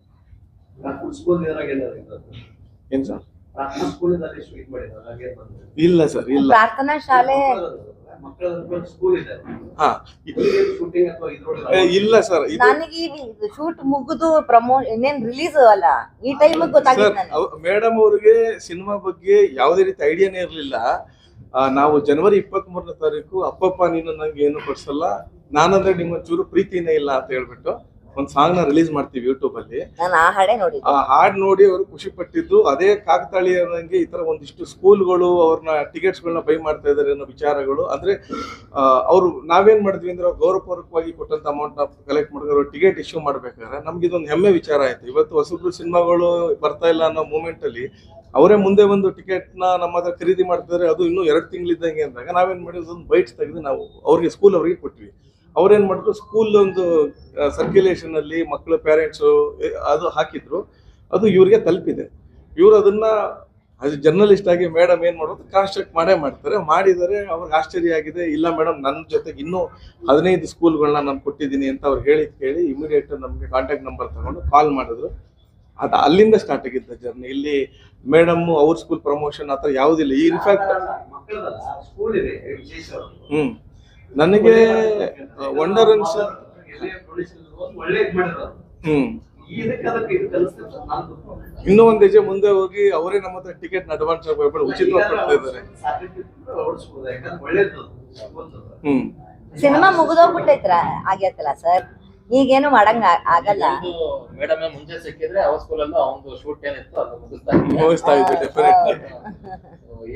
ಏನ್ ಸರ್? ಮಕ್ಕಳ ಇಲ್ಲ ಸರ್, ಇಲ್ಲ. ಪ್ರಾರ್ಥನಾ ಶಾಲೆ ಸ್ಕೂಲ್ ಇದೆ. ಹಾ, ಶೂಟಿಂಗ್ ಅಥವಾ ಇದ್ರೊಳಗೆ ಇಲ್ಲ ಸರ್. ಇದು ನನಗೆ ಶೂಟ್ ಮುಗಿದು ಇನ್ನೇನ್ ರಿಲೀಸ್ ಅಲ್ಲ ಈ ಟೈಮ್ ಗೊತ್ತಾಗಿತ್ತು ಸರ್, ನನಗೆ. ಮೇಡಮ್ ಅವ್ರಿಗೆ ಸಿನಿಮಾ ಬಗ್ಗೆ ಯಾವುದೇ ರೀತಿ ಐಡಿಯಾನೇ ಇರಲಿಲ್ಲ. ನಾವು ಜನವರಿ 23ನೇ ತಾರೀಕು ಅಪ್ಪಪ್ಪ ನೀನು ನಂಗೆ ಏನು ಕೊಡ್ಸಲ್ಲ, ನಾನಂದ್ರೆ ನಿಮ್ಗೆ ಒಂಚೂರು ಪ್ರೀತಿನೇ ಇಲ್ಲ ಅಂತ ಹೇಳ್ಬಿಟ್ಟು ಒಂದ್ ಸಾಂಗ್ ನ ರಿಲೀಸ್ ಮಾಡ್ತೀವಿ ಯೂಟ್ಯೂಬ್ ಅಲ್ಲಿ. ನಾನು ಆ ಹಾಡೇ ನೋಡಿದ್ದೆ. ಆ ಹಾಡ್ ನೋಡಿ ಅವರು ಖುಷಿ ಪಟ್ಟಿದ್ದು. ಅದೇ ಕಾಕತಾಳೀಯರಂಗೆ ಈ ತರ ಒಂದಿಷ್ಟು ಸ್ಕೂಲ್ಗಳು ಅವ್ರನ್ನ ಟಿಕೆಟ್ಸ್ ಗಳನ್ನ ಬೈ ಮಾಡ್ತಾ ಇದಾರೆ ಅನ್ನೋ ವಿಚಾರಗಳು. ಅಂದ್ರೆ ಅವ್ರು ನಾವೇನ್ ಮಾಡಿದ್ವಿ ಅಂದ್ರೆ ಗೌರವಪೂರ್ವಕವಾಗಿ ಕೊಟ್ಟಂತ ಅಮೌಂಟ್ ನ ಕಲೆಕ್ಟ್ ಮಾಡಿದ್ರು ಟಿಕೆಟ್ ಇಶ್ಯೂ ಮಾಡ್ಬೇಕಾದ್ರೆ ನಮ್ಗೆ ಇದೊಂದು ಹೆಮ್ಮೆ ವಿಚಾರ ಆಯ್ತು. ಇವತ್ತು ಹೊಸಬ್ರು ಸಿನಿಮಾಗಳು ಬರ್ತಾ ಇಲ್ಲ ಅನ್ನೋ ಮೂಮೆಂಟ್ ಅಲ್ಲಿ ಅವರೇ ಮುಂದೆ ಒಂದು ಟಿಕೆಟ್ ನ ನಮ್ಮ ಹತ್ರ ಖರೀದಿ ಮಾಡ್ತಿದ್ದಾರೆ. ಅದು ಇನ್ನೂ 2 ತಿಂಗಳಿದ್ದಂಗೆ ಅಂದಾಗ ನಾವೇನ್ ಮಾಡಿದ್ವಿ, ಒಂದು ಬೈಟ್ಸ್ ತೆಗೆದು ನಾವು ಅವ್ರಿಗೆ ಸ್ಕೂಲ್ ಅವ್ರಿಗೆ ಕೊಟ್ವಿ. ಅವ್ರೇನ್ ಮಾಡಿದ್ರು, ಸ್ಕೂಲ್ ಒಂದು ಸರ್ಕ್ಯುಲೇಷನ್ ಅಲ್ಲಿ ಮಕ್ಕಳ ಪೇರೆಂಟ್ಸ್ ಅದು ಹಾಕಿದ್ರು. ಅದು ಇವ್ರಿಗೆ ತಲುಪಿದೆ. ಇವ್ರು ಅದನ್ನ ಜರ್ನಲಿಸ್ಟ್ ಆಗಿ ಮೇಡಮ್ ಏನ್ ಮಾಡೋದು ಕ್ರಾಸ್ ಚೆಕ್ ಮಾಡ್ತಾರೆ. ಮಾಡಿದರೆ ಅವ್ರಿಗೆ ಆಶ್ಚರ್ಯ ಆಗಿದೆ. ಇಲ್ಲ ಮೇಡಮ್, ನನ್ನ ಜೊತೆಗೆ ಇನ್ನೂ 15 ಸ್ಕೂಲ್ಗಳನ್ನ ನಾನು ಕೊಟ್ಟಿದ್ದೀನಿ ಅಂತ ಅವ್ರು ಕೇಳಿ ಇಮಿಡಿಯೇಟ್ ನಮ್ಗೆ ಕಾಂಟ್ಯಾಕ್ಟ್ ನಂಬರ್ ತಗೊಂಡು ಕಾಲ್ ಮಾಡಿದ್ರು. ಅದು ಅಲ್ಲಿಂದ ಸ್ಟಾರ್ಟ್ ಆಗಿದ್ದ ಜರ್ನಿ. ಇಲ್ಲಿ ಮೇಡಮ್ ಅವ್ರ ಸ್ಕೂಲ್ ಪ್ರಮೋಷನ್ ಆತರ ಯಾವುದಿಲ್ಲ. ಇನ್ಫ್ಯಾಕ್ಟ್ ಸ್ಕೂಲ್ ಇದೆ ನನಗೆ ವಂಡರ್ ಅನ್ಸ್ ಒಳ್ಳೆ ಇನ್ನೂ ಒಂದ್ ಹೆಜ್ಜೆ ಮುಂದೆ ಹೋಗಿ ಅವರೇ ನಮ್ಮ ಹತ್ರ ಟಿಕೆಟ್ ಅಡ್ವಾನ್ಸ್ ಉಚಿತವಾಗಿ ಕೊಡ್ತಾ ಇದ್ದಾರೆ. ಸಿನಿಮಾ ಮುಗಿದೋಗ್ಬಿಟ್ಟೈತ್ರ ಆಗ್ಯತ್ತಲ್ಲ ಸರ್, ಈಗೇನು ಮಾಡಂಗ ಆಗಲ್ಲ. ಮೇಡಮ್ ಮುಂಚೆ ಸಿಕ್ಕಿದ್ರೆ ಅವ್ರ ಸ್ಕೂಲಲ್ಲೂ ಅವ್ನು ಶೂಟ್ ಏನಿತ್ತು ಅದು ಮುಗಿಸ್ತಾ ಇದ್ದೆ ಡೆಫಿನೆಟ್ಲಿ.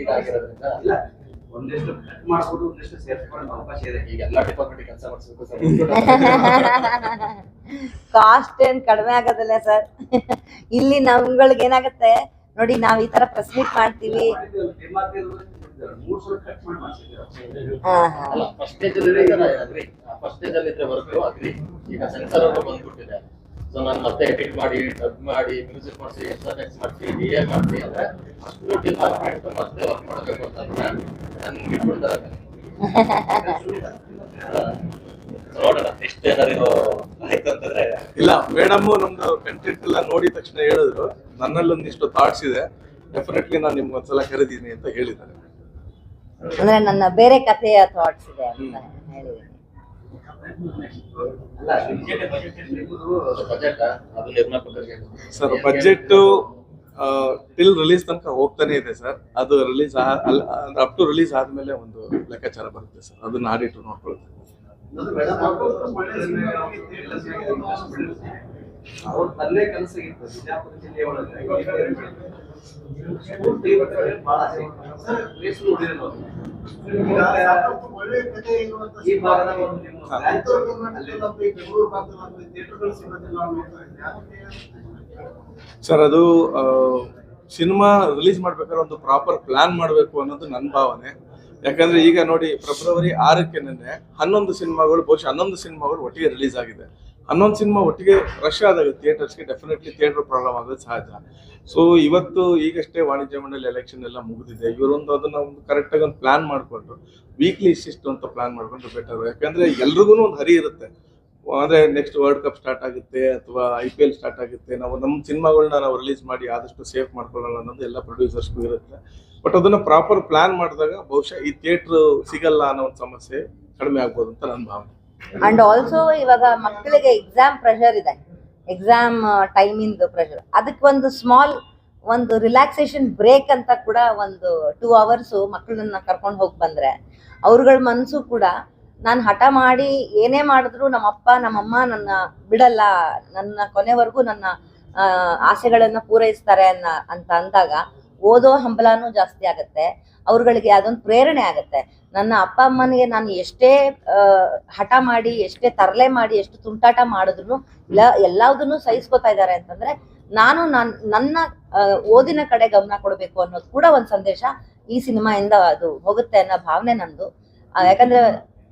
ಈಗ ಆಗಿರೋದ್ರಿಂದ ಒಂದಿಷ್ಟು ಕಟ್ ಮಾಡ್ಬೋದು, ಒಂದಿಷ್ಟು ಸೇರ್ಸ್ಕೊಳ್ಳೋ ಅವಕಾಶ ಇದೆ. ಈಗ ಎಲ್ಲಾ ಡಿಪಾರ್ಟ್ಮೆಂಟ್ ಕೆಲಸ ಮಾಡಿಸ್ಬೇಕು. ಕಾಸ್ಟ್ ಏನ್ ಕಡಿಮೆ ಆಗೋದಿಲ್ಲ ಸರ್. ಇಲ್ಲಿ ನಮ್ಗಳಿಗೆ ಏನಾಗತ್ತೆ ನೋಡಿ, ನಾವ್ ಈ ತರ ಪ್ರೆಸ್ ಮೀಟ್ ಮಾಡ್ತೀವಿ. ಅಲ್ಲ, ಫಸ್ಟ್ ಸ್ಟೇಜ್ ಅಲ್ಲಿ ಇದ್ರೆ ವರ್ಕ್ ಅಗ್ರಿ. ಈಗ ಸೆನ್ಸರ್ ಅವರು ಬಂದ್ಬಿಟ್ಟಿದೆ. ಸೊ ನಾನು ಮತ್ತೆ ಎಡಿಟ್ ಮಾಡಿ, ಡಬ್ ಮಾಡಿ, ಮ್ಯೂಸಿಕ್ ಮಾಡಿಸಿ, ಎಫೆಕ್ಟ್ಸ್ ಮಾಡಿಸಿ, ಡಿಎ ಮಾಡಿಸಿ ಅಂದ್ರೆ ಅಷ್ಟು ಡಿಪಾರ್ಟ್ಮೆಂಟ್ ಮತ್ತೆ ವರ್ಕ್ ಮಾಡಬೇಕು ಅಂತಂದ್ರೆ ನನ್ಗೆ ಬಿಟ್ಬಿಡ್ತಾರೆ. ನೋಡೋಣ ನೆಕ್ಸ್ಟ್ ಏನಾದ್ರು ಆಯ್ತು ಅಂತಂದ್ರೆ. ಇಲ್ಲ, ಮೇಡಮ್ ನಮ್ದು ಕಂಟೆಂಟ್ ಎಲ್ಲ ನೋಡಿದ ತಕ್ಷಣ ಹೇಳಿದ್ರು, ನನ್ನಲ್ಲಿ ಒಂದಿಷ್ಟು ಥಾಟ್ಸ್ ಇದೆ, ಡೆಫಿನೆಟ್ಲಿ ನಾನು ನಿಮ್ಗೆ ಒಂದ್ಸಲ ಕರೆದೀನಿ ಅಂತ ಹೇಳಿದ್ದಾರೆ. ಅಂದ್ರೆ ನನ್ನ ಬೇರೆ ಕಥೆಯ ಥಾಟ್ಸ್ ಇದೆ ಅಂತ ಹೇಳಿದ್ದೀನಿ. ಬಜೆಟ್ ಅದು ನಿರ್ಮಾಪಕರಿಗೆ ಸರ್, ಬಜೆಟ್ ಟಿಲ್ ರಿಲೀಸ್ ತನಕ ಹೋಗ್ತಾನೆ ಇದೆ ಸರ್. ಅದು ರಿಲೀಸ್ ಅಪ್ ಟು ರಿಲೀಸ್ ಆದ್ಮೇಲೆ ಒಂದು ಲೆಕ್ಕಾಚಾರ ಬರುತ್ತೆ ಸರ್. ಅದನ್ನ ಆಡಿಟರ್ ನೋಡ್ಕೊಳ್ತಾರೆ. ಅವ್ರ ತಲ್ಲೇ ಕನಸಾಗಿತ್ತು ಬಿಜಾಪುರ ಜಿಲ್ಲೆ ಒಳಗೆ ಈ ಭಾಗದ ಸರ್, ಅದು ಸಿನಿಮಾ ರಿಲೀಸ್ ಮಾಡ್ಬೇಕಾದ್ರೆ ಒಂದು ಪ್ರಾಪರ್ ಪ್ಲಾನ್ ಮಾಡಬೇಕು ಅನ್ನೋದು ನನ್ನ ಭಾವನೆ. ಯಾಕಂದ್ರೆ ಈಗ ನೋಡಿ, ಫೆಬ್ರವರಿ 6ಕ್ಕೆ 11 ಸಿನಿಮಾಗಳು, ಬಹುಶಃ 11 ಸಿನಿಮಾಗಳು ಒಟ್ಟಿಗೆ ರಿಲೀಸ್ ಆಗಿದೆ. 11 ಸಿನಿಮಾ ಒಟ್ಟಿಗೆ ರಶ್ ಆದಾಗ ಥಿಯೇಟರ್ಸ್ಗೆ ಡೆಫಿನೆಟ್ಲಿ ಥಿಯೇಟರ್ ಪ್ರಾಬ್ಲಮ್ ಆಗೋದು ಸಹಜ. ಸೊ ಇವತ್ತು ಈಗಷ್ಟೇ ವಾಣಿಜ್ಯ ಮಂಡಳಿ ಎಲೆಕ್ಷನ್ ಎಲ್ಲ ಮುಗಿದಿದೆ. ಇವರೊಂದು ಅದನ್ನ ಒಂದು ಕರೆಕ್ಟಾಗಿ ಒಂದು ಪ್ಲಾನ್ ಮಾಡಿಕೊಂಡು ವೀಕ್ಲಿ ಇಷ್ಟಿಷ್ಟು ಅಂತ ಪ್ಲಾನ್ ಮಾಡ್ಕೊಂಡು ಬೆಟರ್. ಯಾಕಂದ್ರೆ ಎಲ್ರಿಗೂ ಒಂದು ಹರಿ ಇರುತ್ತೆ. ಅಂದ್ರೆ ನೆಕ್ಸ್ಟ್ ವರ್ಲ್ಡ್ ಕಪ್ ಸ್ಟಾರ್ಟ್ ಆಗುತ್ತೆ ಅಥವಾ IPL ಸ್ಟಾರ್ಟ್ ಆಗುತ್ತೆ, ನಾವು ನಮ್ಮ ಸಿನಿಮಾಗಳನ್ನ ನಾವು ರಿಲೀಸ್ ಮಾಡಿ ಆದಷ್ಟು ಸೇಫ್ ಮಾಡ್ಕೊಳ್ಳೋಣ ಅನ್ನೋದು ಎಲ್ಲ ಪ್ರೊಡ್ಯೂಸರ್ಸ್ಗೂ ಇರುತ್ತೆ. ಬಟ್ ಅದನ್ನ ಪ್ರಾಪರ್ ಪ್ಲಾನ್ ಮಾಡಿದಾಗ ಬಹುಶಃ ಈ ಥಿಯೇಟರ್ ಸಿಗಲ್ಲ ಅನ್ನೋ ಒಂದು ಸಮಸ್ಯೆ ಕಡಿಮೆ ಆಗ್ಬೋದು ಅಂತ ನನ್ನ ಭಾವನೆ. ಅಂಡ್ ಆಲ್ಸೋ ಇವಾಗ ಮಕ್ಕಳಿಗೆ ಎಕ್ಸಾಮ್ ಪ್ರೆಷರ್ ಇದೆ, ಎಕ್ಸಾಮ್ ಟೈಮಿಂದ ಪ್ರೆಷರ್. ಅದಕ್ಕೆ ಒಂದು ಸ್ಮಾಲ್ ಒಂದು ರಿಲ್ಯಾಕ್ಸೇಷನ್ ಬ್ರೇಕ್ ಅಂತ ಕೂಡ ಒಂದು 2 hours ಮಕ್ಕಳನ್ನ ಕರ್ಕೊಂಡು ಹೋಗಿ ಬಂದ್ರೆ ಅವ್ರಗಳ ಮನಸ್ಸು ಕೂಡ, ನಾನು ಹಠ ಮಾಡಿ ಏನೇ ಮಾಡಿದ್ರು ನಮ್ಮಪ್ಪ ನಮ್ಮಮ್ಮ ನನ್ನ ಬಿಡಲ್ಲ, ನನ್ನ ಕೊನೆವರೆಗೂ ನನ್ನ ಆಸೆಗಳನ್ನ ಪೂರೈಸ್ತಾರೆ ಅಂತ ಅಂದಾಗ ಓದೋ ಹಂಬಲನೂ ಜಾಸ್ತಿ ಆಗತ್ತೆ. ಅವ್ರುಗಳಿಗೆ ಅದೊಂದು ಪ್ರೇರಣೆ ಆಗತ್ತೆ. ನನ್ನ ಅಪ್ಪ ಅಮ್ಮನಿಗೆ ನಾನು ಎಷ್ಟೇ ಹಠ ಮಾಡಿ, ಎಷ್ಟೇ ತರಲೆ ಮಾಡಿ, ಎಷ್ಟು ತುಂಟಾಟ ಮಾಡಿದ್ರು ಎಲ್ಲದನ್ನು ಸಹಿಸ್ಕೊತಾ ಇದ್ದಾರೆ ಅಂತಂದ್ರೆ ನಾನು ನನ್ನ ಓದಿನ ಕಡೆ ಗಮನ ಕೊಡಬೇಕು ಅನ್ನೋದು ಕೂಡ ಒಂದು ಸಂದೇಶ ಈ ಸಿನಿಮಾಯಿಂದ ಅದು ಹೋಗುತ್ತೆ ಅನ್ನೋ ಭಾವನೆ ನಂದು. ಯಾಕಂದ್ರೆ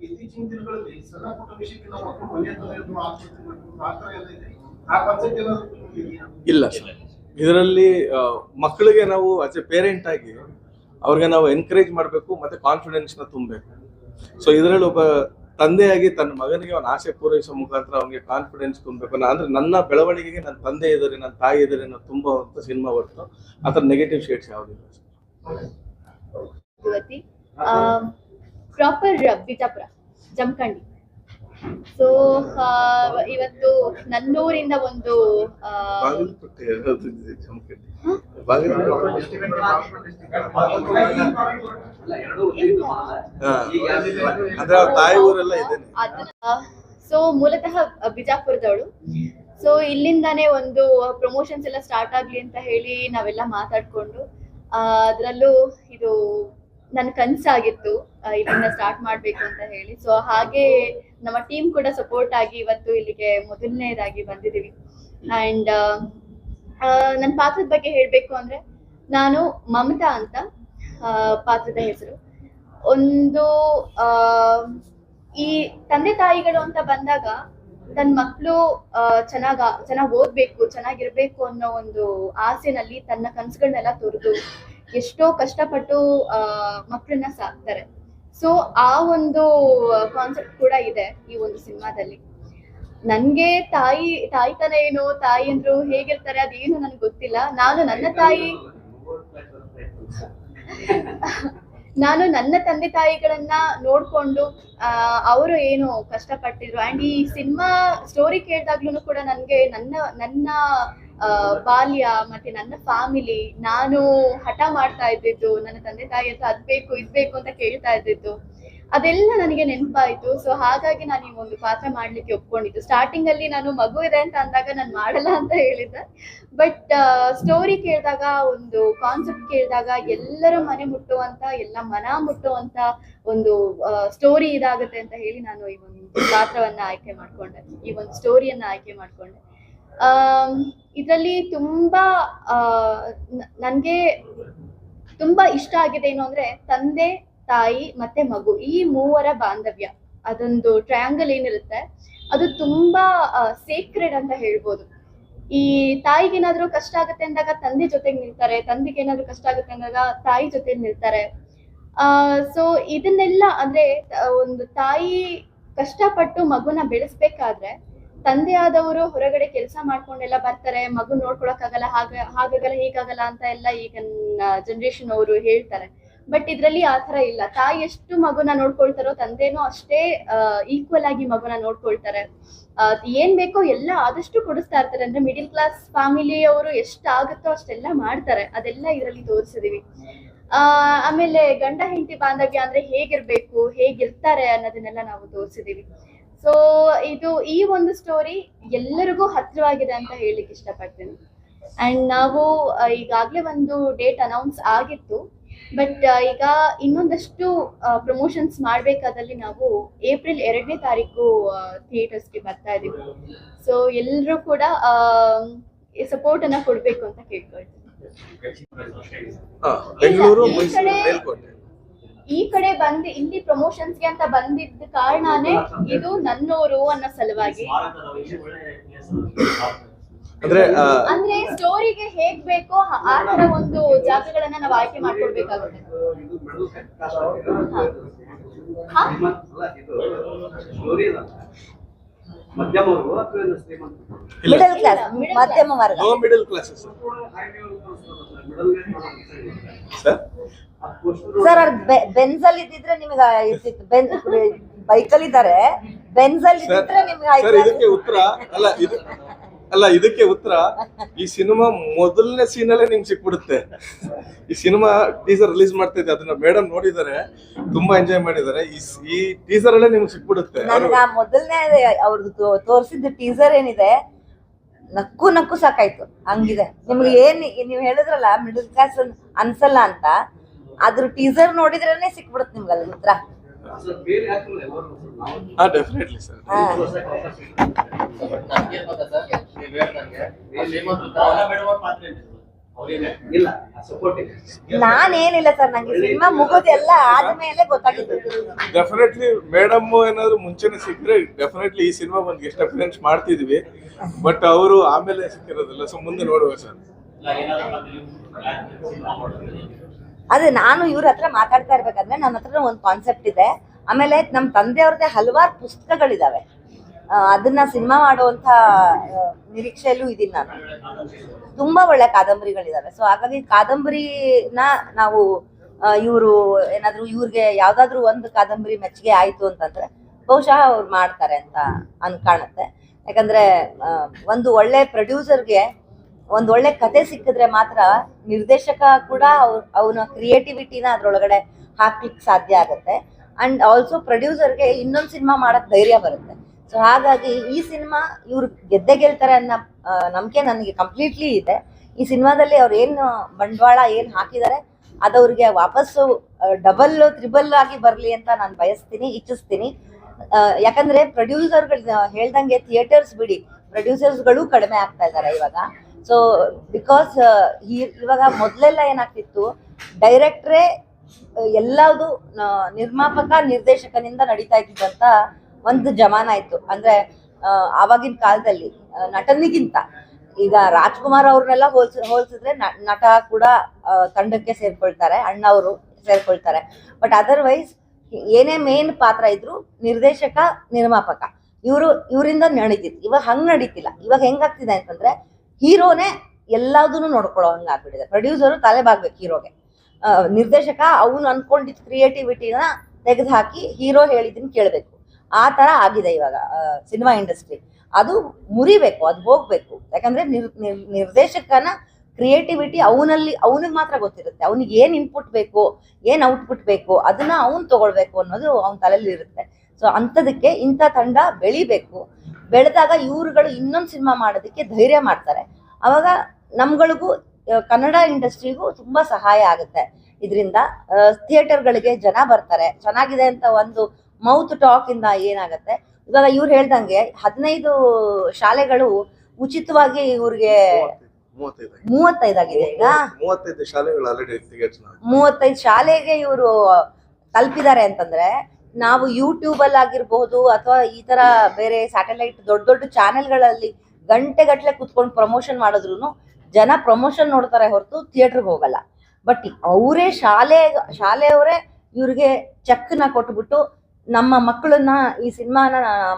ಇತ್ತೀಚಿನ ದಿನಗಳಲ್ಲಿ ಸಣ್ಣ ಪುಟ್ಟ ವಿಷಯಕ್ಕೆ ನಾವು ಇಲ್ಲ ಸರ್, ಇದರಲ್ಲಿ ಮಕ್ಕಳಿಗೆ ನಾವು ಆಸ್ ಎ ಪೇರೆಂಟ್ ಆಗಿ ಅವ್ರಿಗೆ ನಾವು ಎನ್ಕರೇಜ್ ಮಾಡಬೇಕು ಮತ್ತೆ ಕಾನ್ಫಿಡೆನ್ಸ್ ನ ತುಂಬಬೇಕು. ಸೊ ಇದರಲ್ಲಿ ಒಬ್ಬ ತಂದೆಯಾಗಿ ತನ್ನ ಮಗನಿಗೆ ಅವನ ಆಸೆ ಪೂರೈಸೋ ಮುಖಾಂತರ ಅವನಿಗೆ ಕಾನ್ಫಿಡೆನ್ಸ್ ತುಂಬಬೇಕು. ಅಂದ್ರೆ ನನ್ನ ಬೆಳವಣಿಗೆಗೆ ನನ್ನ ತಂದೆ ಇದ್ದಾರೆ, ನನ್ನ ತಾಯಿ ಇದ್ದಾರೆ ಅನ್ನೋ ತುಂಬುವಂತ ಸಿನಿಮಾ ಹೊರತು ಆ ಥರ ನೆಗೆಟಿವ್ ಶೇಡ್ಸ್ ಯಾವುದಿಲ್ಲ. ಪ್ರಾಪರ್ ಬಿಜಾಪುರ ಜಮಖಂಡಿ. ಸೊ ಇವತ್ತು ನನ್ನೂರಿಂದ ಒಂದು ಬಾಗಲಕೋಟೆ ಜಮಖಂಡಿ, ಬಾಗಲಕೋಟೆ ಅಂದ್ರೆ ಅವ್ರ ತಾಯಿ ಊರೆಲ್ಲ ಇದೇನೆ. ಸೊ ಮೂಲತಃ ಬಿಜಾಪುರದವಳು. ಸೊ ಇಲ್ಲಿಂದಾನೇ ಒಂದು ಪ್ರಮೋಷನ್ಸ್ ಎಲ್ಲ ಸ್ಟಾರ್ಟ್ ಆಗ್ಲಿ ಅಂತ ಹೇಳಿ ನಾವೆಲ್ಲ ಮಾತಾಡ್ಕೊಂಡು ಅದ್ರಲ್ಲೂ ಇದು ನನ್ನ ಕನ್ಸಾಗಿತ್ತು ಇಲ್ಲಿಂದ ಸ್ಟಾರ್ಟ್ ಮಾಡ್ಬೇಕು ಅಂತ ಹೇಳಿ. ಸೊ ಹಾಗೆ ನಮ್ಮ ಟೀಮ್ ಕೂಡ ಸಪೋರ್ಟ್ ಆಗಿ ಇವತ್ತು ಇಲ್ಲಿಗೆ ಮೊದಲನೇದಾಗಿ ಬಂದಿದ್ದೀವಿ. ಅಂಡ್ ನನ್ನ ಪಾತ್ರದ ಬಗ್ಗೆ ಹೇಳ್ಬೇಕು ಅಂದ್ರೆ, ನಾನು ಮಮತಾ ಅಂತ ಪಾತ್ರದ ಹೆಸರು. ಒಂದು ಈ ತಂದೆ ತಾಯಿಗಳು ಅಂತ ಬಂದಾಗ ತನ್ನ ಮಕ್ಕಳು ಚೆನ್ನಾಗಿ ಓದ್ಬೇಕು, ಚೆನ್ನಾಗಿರ್ಬೇಕು ಅನ್ನೋ ಒಂದು ಆಸೆನಲ್ಲಿ ತನ್ನ ಕನಸುಗಳನ್ನೆಲ್ಲ ತೊರೆದು ಎಷ್ಟೋ ಕಷ್ಟಪಟ್ಟು ಮಕ್ಕಳನ್ನ ಸಾಕ್ತಾರೆ. ಸೊ ಆ ಒಂದು ಕಾನ್ಸೆಪ್ಟ್ ಕೂಡ ಇದೆ ಈ ಒಂದು ಸಿನಿಮಾದಲ್ಲಿ. ನನ್ಗೆ ತಾಯಿತನ ಏನು, ತಾಯಿ ಅಂದ್ರು ಹೇಗಿರ್ತಾರೆ ಅದೇನು ನನ್ಗೆ ಗೊತ್ತಿಲ್ಲ. ನಾನು ನನ್ನ ತಂದೆ ತಾಯಿಗಳನ್ನ ನೋಡ್ಕೊಂಡು ಅವರು ಏನು ಕಷ್ಟಪಟ್ಟಿದ್ರು. ಅಂಡ್ ಈ ಸಿನಿಮಾ ಸ್ಟೋರಿ ಕೇಳಿದಾಗ್ಲೂ ಕೂಡ ನನ್ಗೆ ನನ್ನ ಬಾಲ್ಯ ಮತ್ತೆ ನನ್ನ ಫ್ಯಾಮಿಲಿ, ನಾನು ಹಠ ಮಾಡ್ತಾ ಇದ್ದಿದ್ದು, ನನ್ನ ತಂದೆ ತಾಯಿ ಹತ್ರ ಅದ್ಬೇಕು ಇದ್ಬೇಕು ಅಂತ ಕೇಳ್ತಾ ಇದ್ದಿದ್ದು, ಅದೆಲ್ಲ ನನಗೆ ನೆನಪಾಯ್ತು. ಸೊ ಹಾಗಾಗಿ ನಾನು ಈ ಒಂದು ಪಾತ್ರ ಮಾಡ್ಲಿಕ್ಕೆ ಒಪ್ಕೊಂಡಿದ್ದು. ಸ್ಟಾರ್ಟಿಂಗ್ ಅಲ್ಲಿ ನಾನು ಮಗು ಇದೆ ಅಂತ ಅಂದಾಗ ನಾನು ಮಾಡಲ್ಲ ಅಂತ ಹೇಳಿದ್ದೆ. ಬಟ್ ಸ್ಟೋರಿ ಕೇಳಿದಾಗ, ಒಂದು ಕಾನ್ಸೆಪ್ಟ್ ಕೇಳಿದಾಗ ಎಲ್ಲರ ಮನೆ ಮುಟ್ಟುವಂತ, ಎಲ್ಲ ಮನ ಮುಟ್ಟುವಂತ ಒಂದು ಸ್ಟೋರಿ ಇದಾಗುತ್ತೆ ಅಂತ ಹೇಳಿ ನಾನು ಈ ಒಂದು ಪಾತ್ರವನ್ನ ಆಯ್ಕೆ ಮಾಡ್ಕೊಂಡೆ, ಈ ಒಂದು ಸ್ಟೋರಿಯನ್ನ ಆಯ್ಕೆ ಮಾಡ್ಕೊಂಡೆ. ಇದರಲ್ಲಿ ನನ್ಗೆ ತುಂಬಾ ಇಷ್ಟ ಆಗಿದೆ ಏನು ಅಂದ್ರೆ, ತಂದೆ ತಾಯಿ ಮತ್ತೆ ಮಗು, ಈ ಮೂವರ ಬಾಂಧವ್ಯ, ಅದೊಂದು ಟ್ರಯಾಂಗಲ್ ಏನಿರುತ್ತೆ ಅದು ತುಂಬಾ ಸೇಕ್ರೆಡ್ ಅಂತ ಹೇಳ್ಬೋದು. ಈ ತಾಯಿಗೇನಾದ್ರೂ ಕಷ್ಟ ಆಗುತ್ತೆ ಅಂದಾಗ ತಂದೆ ಜೊತೆಗೆ ನಿಲ್ತಾರೆ, ತಂದೆಗೆ ಏನಾದ್ರೂ ಕಷ್ಟ ಆಗುತ್ತೆ ಅಂದಾಗ ತಾಯಿ ಜೊತೆಗೆ ನಿಲ್ತಾರೆ. ಸೊ ಇದನ್ನೆಲ್ಲ ಅಂದ್ರೆ, ಒಂದು ತಾಯಿ ಕಷ್ಟಪಟ್ಟು ಮಗುನ ಬೆಳೆಸ್ಬೇಕಾದ್ರೆ ತಂದೆ ಆದವರು ಹೊರಗಡೆ ಕೆಲಸ ಮಾಡ್ಕೊಂಡೆಲ್ಲ ಬರ್ತಾರೆ, ಮಗು ನೋಡ್ಕೊಳಕ್ಕಾಗಲ್ಲ, ಹಾಗಾಗಲ್ಲ ಹೀಗಾಗಲ್ಲ ಅಂತ ಎಲ್ಲ ಈಗ ಜನರೇಷನ್ ಅವರು ಹೇಳ್ತಾರೆ. ಬಟ್ ಇದ್ರಲ್ಲಿ ಆ ತರ ಇಲ್ಲ. ತಾಯಿ ಎಷ್ಟು ಮಗುನ ನೋಡ್ಕೊಳ್ತಾರೋ ತಂದೆನೂ ಅಷ್ಟೇ ಈಕ್ವಲ್ ಆಗಿ ಮಗುನ ನೋಡ್ಕೊಳ್ತಾರೆ. ಏನ್ ಬೇಕೋ ಎಲ್ಲ ಆದಷ್ಟು ಕೊಡಿಸ್ತಾ ಇರ್ತಾರೆ. ಅಂದ್ರೆ ಮಿಡಿಲ್ ಕ್ಲಾಸ್ ಫ್ಯಾಮಿಲಿ ಅವರು ಎಷ್ಟಾಗುತ್ತೋ ಅಷ್ಟೆಲ್ಲ ಮಾಡ್ತಾರೆ. ಅದೆಲ್ಲ ಇದರಲ್ಲಿ ತೋರಿಸಿದೀವಿ. ಆಮೇಲೆ ಗಂಡ ಹೆಂಡತಿ ಬಾಂಧವ್ಯ ಅಂದ್ರೆ ಹೇಗಿರ್ಬೇಕು, ಹೇಗಿರ್ತಾರೆ ಅನ್ನೋದನ್ನೆಲ್ಲ ನಾವು ತೋರಿಸಿದೀವಿ. ಸೊ ಈ ಒಂದು ಸ್ಟೋರಿ ಎಲ್ಲರಿಗೂ ಹತ್ತಿರವಾಗಿದೆ ಅಂತ ಹೇಳಿಕ್ಕೆ ಇಷ್ಟಪಡ್ತೀನಿ. ಅಂಡ್ ನಾವು ಈಗಾಗ್ಲೇ ಒಂದು ಡೇಟ್ ಅನೌನ್ಸ್ ಆಗಿತ್ತು, ಬಟ್ ಈಗ ಇನ್ನೊಂದಷ್ಟು ಪ್ರಮೋಷನ್ಸ್ ಮಾಡ್ಬೇಕಾದಲ್ಲಿ ನಾವು ಏಪ್ರಿಲ್ 2ನೇ ತಾರೀಕು ಥಿಯೇಟರ್ಸ್ಗೆ ಬರ್ತಾ ಇದೀವಿ. ಸೊ ಎಲ್ಲರೂ ಕೂಡ ಸಪೋರ್ಟ್ ಅನ್ನ ಕೊಡ್ಬೇಕು ಅಂತ ಕೇಳ್ಕೊಳ್ತೀನಿ. ಈ ಕಡೆ ಬಂದು ಇಲ್ಲಿ ಪ್ರಮೋಷನ್ಸ್ಗೆ ಅಂತ ಬಂದಿದ್ದ ಕಾರಣನೇ ಇದು ನನ್ನೂರು ಅನ್ನೋ ಸಲುವಾಗಿ. ಅಂದ್ರೆ ಸ್ಟೋರಿಗೆ ಹೇಗ್ ಬೇಕೋ ಆ ತರ ಒಂದು ಜಾಗಗಳನ್ನ ನಾವು ಆಯ್ಕೆ ಮಾಡ್ಕೊಳ್ಬೇಕಾಗುತ್ತೆ. ಮಿಡಲ್ ಕ್ಲಾಸ್, ಮಧ್ಯಮ ವರ್ಗ. ಮಿಡಲ್ ಕ್ಲಾಸ್ ಸರ್ ಅವ್ರ ಬೆನ್ಸಲ್ ಇದ್ದಿದ್ರೆ ನಿಮ್ಗೆ ಇರ್ತಿತ್ತು. ಬೈಕಲ್ಲಿ ಇದ್ದಾರೆ, ಬೆನ್ಸಲ್ ಇದ್ದಿದ್ರೆ ನಿಮ್ಗೆ ಇದಕ್ಕೆ ಉತ್ತರ ಇದಕ್ಕೆ ಉತ್ತರ ಈ ಸಿನಿಮಾ ಮೊದಲನೇ ಸೀನಲ್ಲೇ ನಿಮ್ಗೆ ಸಿಕ್ಬಿಡುತ್ತೆ. ಈ ಸಿನಿಮಾ ಟೀಸರ್ ರಿಲೀಸ್ ಮಾಡ್ತಾ ಇದ್ದೆ, ಅದನ್ನ ಮೇಡಮ್ ನೋಡಿದ್ದಾರೆ, ತುಂಬಾ ಎಂಜಾಯ್ ಮಾಡಿದ್ದಾರೆ. ಈ ಟೀಸರ್ ಅಲ್ಲೇ ನಿಮ್ಗೆ ಸಿಕ್ಬಿಡುತ್ತೆ. ನನಗೆ ಮೊದಲನೇ ಅವ್ರದ್ದು ತೋರಿಸಿದ ಟೀಸರ್ ಏನಿದೆ, ನಕ್ಕು ಸಾಕಾಯ್ತು. ಹಂಗಿದೆ ನಿಮ್ಗೆ ಏನ್ ನೀವ್ ಹೇಳಿದ್ರಲ್ಲ ಮಿಡಲ್ ಕ್ಲಾಸ್ ಅನ್ಸಲ್ಲ ಅಂತ, ಅದ್ರ ಟೀಸರ್ ನೋಡಿದ್ರೇನೆ ಸಿಕ್ಬಿಡುತ್ತೆ ನಿಮ್ಗೆ ಅಲ್ಲಿ ಉತ್ತರ. Definitely sir. ನಾನೇನಿಲ್ಲ ಸರ್, ನಂಗೆ ಸಿನಿಮಾ ಮುಗೋದೆಲ್ಲ ಆದ್ಮೇಲೆ ಗೊತ್ತಾಗಿತ್ತು. ಡೆಫಿನೆಟ್ಲಿ ಮೇಡಮ್ ಏನಾದ್ರು ಮುಂಚೆನೆ ಸಿಕ್ಕರೆ ಡೆಫಿನೆಟ್ಲಿ ಈ ಸಿನಿಮಾ ಒಂದು ಗೆಸ್ಟ್ ಅಪಿಯರೆನ್ಸ್ ಮಾಡ್ತಿದ್ವಿ. ಬಟ್ ಅವರು ಆಮೇಲೆ ಸಿಕ್ಕಿರೋದಿಲ್ಲ. ಸೊ ಮುಂದೆ ನೋಡುವ ಸರ್. ಅದೇ ನಾನು ಇವ್ರ ಹತ್ರ ಮಾತಾಡ್ತಾ ಇರ್ಬೇಕಾದ್ರೆ ನನ್ನ ಹತ್ರ ಒಂದು ಕಾನ್ಸೆಪ್ಟ್ ಇದೆ, ಆಮೇಲೆ ನಮ್ಮ ತಂದೆಯವ್ರದ್ದೇ ಹಲವಾರು ಪುಸ್ತಕಗಳಿದಾವೆ. ಅದನ್ನ ಸಿನಿಮಾ ಮಾಡುವಂತ ನಿರೀಕ್ಷೆಯಲ್ಲೂ ಇದೀನಿ ನಾನು. ತುಂಬಾ ಒಳ್ಳೆ ಕಾದಂಬರಿಗಳಿದಾವೆ. ಸೊ ಹಾಗಾಗಿ ಕಾದಂಬರಿನ ನಾವು ಇವರು ಏನಾದ್ರು ಇವ್ರಿಗೆ ಯಾವ್ದಾದ್ರು ಒಂದು ಕಾದಂಬರಿ ಮೆಚ್ಚುಗೆ ಆಯ್ತು ಅಂತಂದ್ರೆ ಬಹುಶಃ ಅವ್ರು ಮಾಡ್ತಾರೆ ಅಂತ ಕಾಣುತ್ತೆ. ಯಾಕಂದ್ರೆ ಒಂದು ಒಳ್ಳೆ ಪ್ರೊಡ್ಯೂಸರ್ಗೆ ಒಂದು ಒಳ್ಳೆ ಕತೆ ಸಿಕ್ಕಿದ್ರೆ ಮಾತ್ರ ನಿರ್ದೇಶಕ ಕೂಡ ಅವನ ಕ್ರಿಯೇಟಿವಿಟಿನ ಅದ್ರೊಳಗಡೆ ಹಾಕ್ಲಿಕ್ಕೆ ಸಾಧ್ಯ ಆಗುತ್ತೆ. ಅಂಡ್ ಆಲ್ಸೋ ಪ್ರೊಡ್ಯೂಸರ್ಗೆ ಇನ್ನೊಂದು ಸಿನಿಮಾ ಮಾಡಕ್ ಧೈರ್ಯ ಬರುತ್ತೆ. ಸೊ ಹಾಗಾಗಿ ಈ ಸಿನಿಮಾ ಇವ್ರು ಗೆಲ್ತಾರೆ ಅನ್ನೋ ನಂಬಿಕೆ ನನಗೆ ಕಂಪ್ಲೀಟ್ಲಿ ಇದೆ. ಈ ಸಿನಿಮಾದಲ್ಲಿ ಅವ್ರು ಏನು ಬಂಡವಾಳ ಏನು ಹಾಕಿದ್ದಾರೆ ಅದವ್ರಿಗೆ ವಾಪಸ್ಸು ಡಬಲ್ ತ್ರಿಬಲ್ ಆಗಿ ಬರಲಿ ಅಂತ ನಾನು ಬಯಸ್ತೀನಿ, ಇಚ್ಛಿಸ್ತೀನಿ. ಯಾಕಂದ್ರೆ ಪ್ರೊಡ್ಯೂಸರ್ಗಳು ಹೇಳ್ದಂಗೆ ಥಿಯೇಟರ್ಸ್ ಬಿಡಿ, ಪ್ರೊಡ್ಯೂಸರ್ಸ್ಗಳು ಕಡಿಮೆ ಆಗ್ತಾ ಇದ್ದಾರೆ ಇವಾಗ. ಸೊ ಬಿಕಾಸ್ ಇವಾಗ ಮೊದಲೆಲ್ಲ ಏನಾಗ್ತಿತ್ತು, ಡೈರೆಕ್ಟ್ರೇ ಎಲ್ಲದು ನಿರ್ಮಾಪಕ ನಿರ್ದೇಶಕನಿಂದ ನಡೀತಾ ಇದ್ದಂತ ಒಂದು ಜಮಾನ ಇತ್ತು. ಅಂದ್ರೆ ಆವಾಗಿನ ಕಾಲದಲ್ಲಿ ನಟನಿಗಿಂತ ಈಗ ರಾಜ್ಕುಮಾರ್ ಅವ್ರನ್ನೆಲ್ಲ ಹೋಲ್ಸಿದ್ರೆ ನಟ ಕೂಡ ತಂಡಕ್ಕೆ ಸೇರ್ಕೊಳ್ತಾರೆ, ಅಣ್ಣವರು ಸೇರ್ಕೊಳ್ತಾರೆ. ಬಟ್ ಅದರ್ವೈಸ್ ಏನೇ ಮೇನ್ ಪಾತ್ರ ಇದ್ರು ನಿರ್ದೇಶಕ ನಿರ್ಮಾಪಕ ಇವರಿಂದ ನಡೀತಿತ್ತು. ಇವಾಗ ಹಂಗ್ ನಡೀತಿಲ್ಲ. ಇವಾಗ ಹೆಂಗಾಗ್ತಿದೆ ಅಂತಂದ್ರೆ ಹೀರೋನೇ ಎಲ್ಲದನ್ನು ನೋಡ್ಕೊಳ್ಳೋ ಹಂಗ ಆಗ್ಬಿಟ್ಟಿದೆ. ಪ್ರೊಡ್ಯೂಸರು ತಲೆ ಬಾಗ್ಬೇಕು ಹೀರೋಗೆ, ನಿರ್ದೇಶಕ ಅವನು ಅನ್ಕೊಂಡಿದ್ ಕ್ರಿಯೇಟಿವಿಟಿನ ತೆಗೆದು ಹಾಕಿ ಹೀರೋ ಹೇಳಿದ್ದನ್ನು ಕೇಳಬೇಕು. ಆ ತರ ಆಗಿದೆ ಇವಾಗ ಸಿನಿಮಾ ಇಂಡಸ್ಟ್ರಿ. ಅದು ಮುರಿಬೇಕು, ಅದು ಹೋಗ್ಬೇಕು. ಯಾಕಂದ್ರೆ ನಿರ್ದೇಶಕನ ಕ್ರಿಯೇಟಿವಿಟಿ ಅವನಿಗೆ ಮಾತ್ರ ಗೊತ್ತಿರುತ್ತೆ. ಅವನಿಗೆ ಏನ್ ಇನ್ಪುಟ್ ಬೇಕು, ಏನ್ ಔಟ್ಪುಟ್ ಬೇಕು, ಅದನ್ನ ಅವನು ತಗೊಳ್ಬೇಕು ಅನ್ನೋದು ಅವನ ತಲೆಯಲ್ಲಿ ಇರುತ್ತೆ. ಸೊ ಅಂಥದಕ್ಕೆ ಇಂಥ ತಂಡ ಬೆಳಿಬೇಕು. ಬೆಳೆದಾಗ ಇವ್ರುಗಳು ಇನ್ನೊಂದು ಸಿನಿಮಾ ಮಾಡೋದಕ್ಕೆ ಧೈರ್ಯ ಮಾಡ್ತಾರೆ. ಅವಾಗ ನಮ್ಗಳಿಗೂ ಕನ್ನಡ ಇಂಡಸ್ಟ್ರಿಗೂ ತುಂಬಾ ಸಹಾಯ ಆಗುತ್ತೆ. ಇದರಿಂದ ಥಿಯೇಟರ್ಗಳಿಗೆ ಜನ ಬರ್ತಾರೆ. ಚೆನ್ನಾಗಿದೆ ಅಂತ ಒಂದು ಮೌತ್ ಟಾಕ್ ಇಂದ ಏನಾಗತ್ತೆ, ಇವಾಗ ಇವ್ರು ಹೇಳ್ದಂಗೆ 15 ಶಾಲೆಗಳು ಉಚಿತವಾಗಿ ಇವ್ರಿಗೆ 35 ಆಗಿದೆ ಈಗ. 35 ಶಾಲೆಗಳು ಆಲ್ರೆಡಿ 35 ಶಾಲೆಗೆ ಇವರು ತಲುಪಿದ್ದಾರೆ ಅಂತಂದ್ರೆ ನಾವು ಯೂಟ್ಯೂಬ್ ಅಲ್ಲಿ ಆಗಿರ್ಬಹುದು ಅಥವಾ ಈ ತರ ಬೇರೆ ಸ್ಯಾಟಲೈಟ್ ದೊಡ್ಡ ದೊಡ್ಡ ಚಾನೆಲ್ಗಳಲ್ಲಿ ಗಂಟೆಗಟ್ಲೆ ಕುತ್ಕೊಂಡು ಪ್ರಮೋಷನ್ ಮಾಡಿದ್ರು ಜನ ಪ್ರಮೋಷನ್ ನೋಡ್ತಾರೆ ಹೊರತು ಥಿಯೇಟರ್ಗೆ ಹೋಗಲ್ಲ. ಬಟ್ ಅವರೇ ಶಾಲೆಯವರೇ ಇವ್ರಿಗೆ ಚೆಕ್ನ ಕೊಟ್ಬಿಟ್ಟು ನಮ್ಮ ಮಕ್ಕಳನ್ನ ಈ ಸಿನಿಮಾನ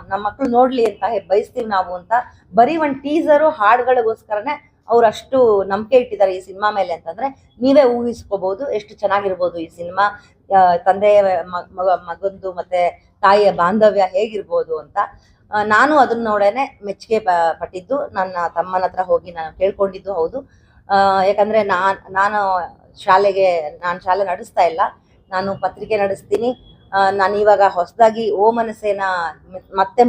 ನಮ್ಮ ಮಕ್ಕಳು ನೋಡ್ಲಿ ಅಂತ ಬಯಸ್ತೀವಿ ನಾವು ಅಂತ ಬರೀ ಒಂದು ಟೀಸರು ಹಾಡುಗಳಿಗೋಸ್ಕರನೇ ಅವ್ರು ಅಷ್ಟು ನಂಬಿಕೆ ಇಟ್ಟಿದ್ದಾರೆ ಈ ಸಿನಿಮಾ ಮೇಲೆ ಅಂತಂದ್ರೆ ನೀವೇ ಊಹಿಸ್ಕೋಬಹುದು ಎಷ್ಟು ಚೆನ್ನಾಗಿರ್ಬೋದು ಈ ಸಿನಿಮಾ. ತಂದೆಯ ಮಗಂದು ಮತ್ತೆ ತಾಯಿಯ ಬಾಂಧವ್ಯ ಹೇಗಿರ್ಬೋದು ಅಂತ. ನಾನು ಅದನ್ನ ನೋಡೇನೆ ಮೆಚ್ಚುಗೆ ಪಟ್ಟಿದ್ದು. ನನ್ನ ತಮ್ಮನ ಹತ್ರ ಹೋಗಿ ನಾನು ಕೇಳ್ಕೊಂಡಿದ್ದು ಹೌದು. ಯಾಕಂದ್ರೆ ನಾನು ಶಾಲೆ ನಡೆಸ್ತಾ ಇಲ್ಲ, ನಾನು ಪತ್ರಿಕೆ ನಡೆಸ್ತೀನಿ. ನಾನು ಇವಾಗ ಹೊಸದಾಗಿ ಓ ಮನಸ್ಸೇನ ಮತ್ತೆ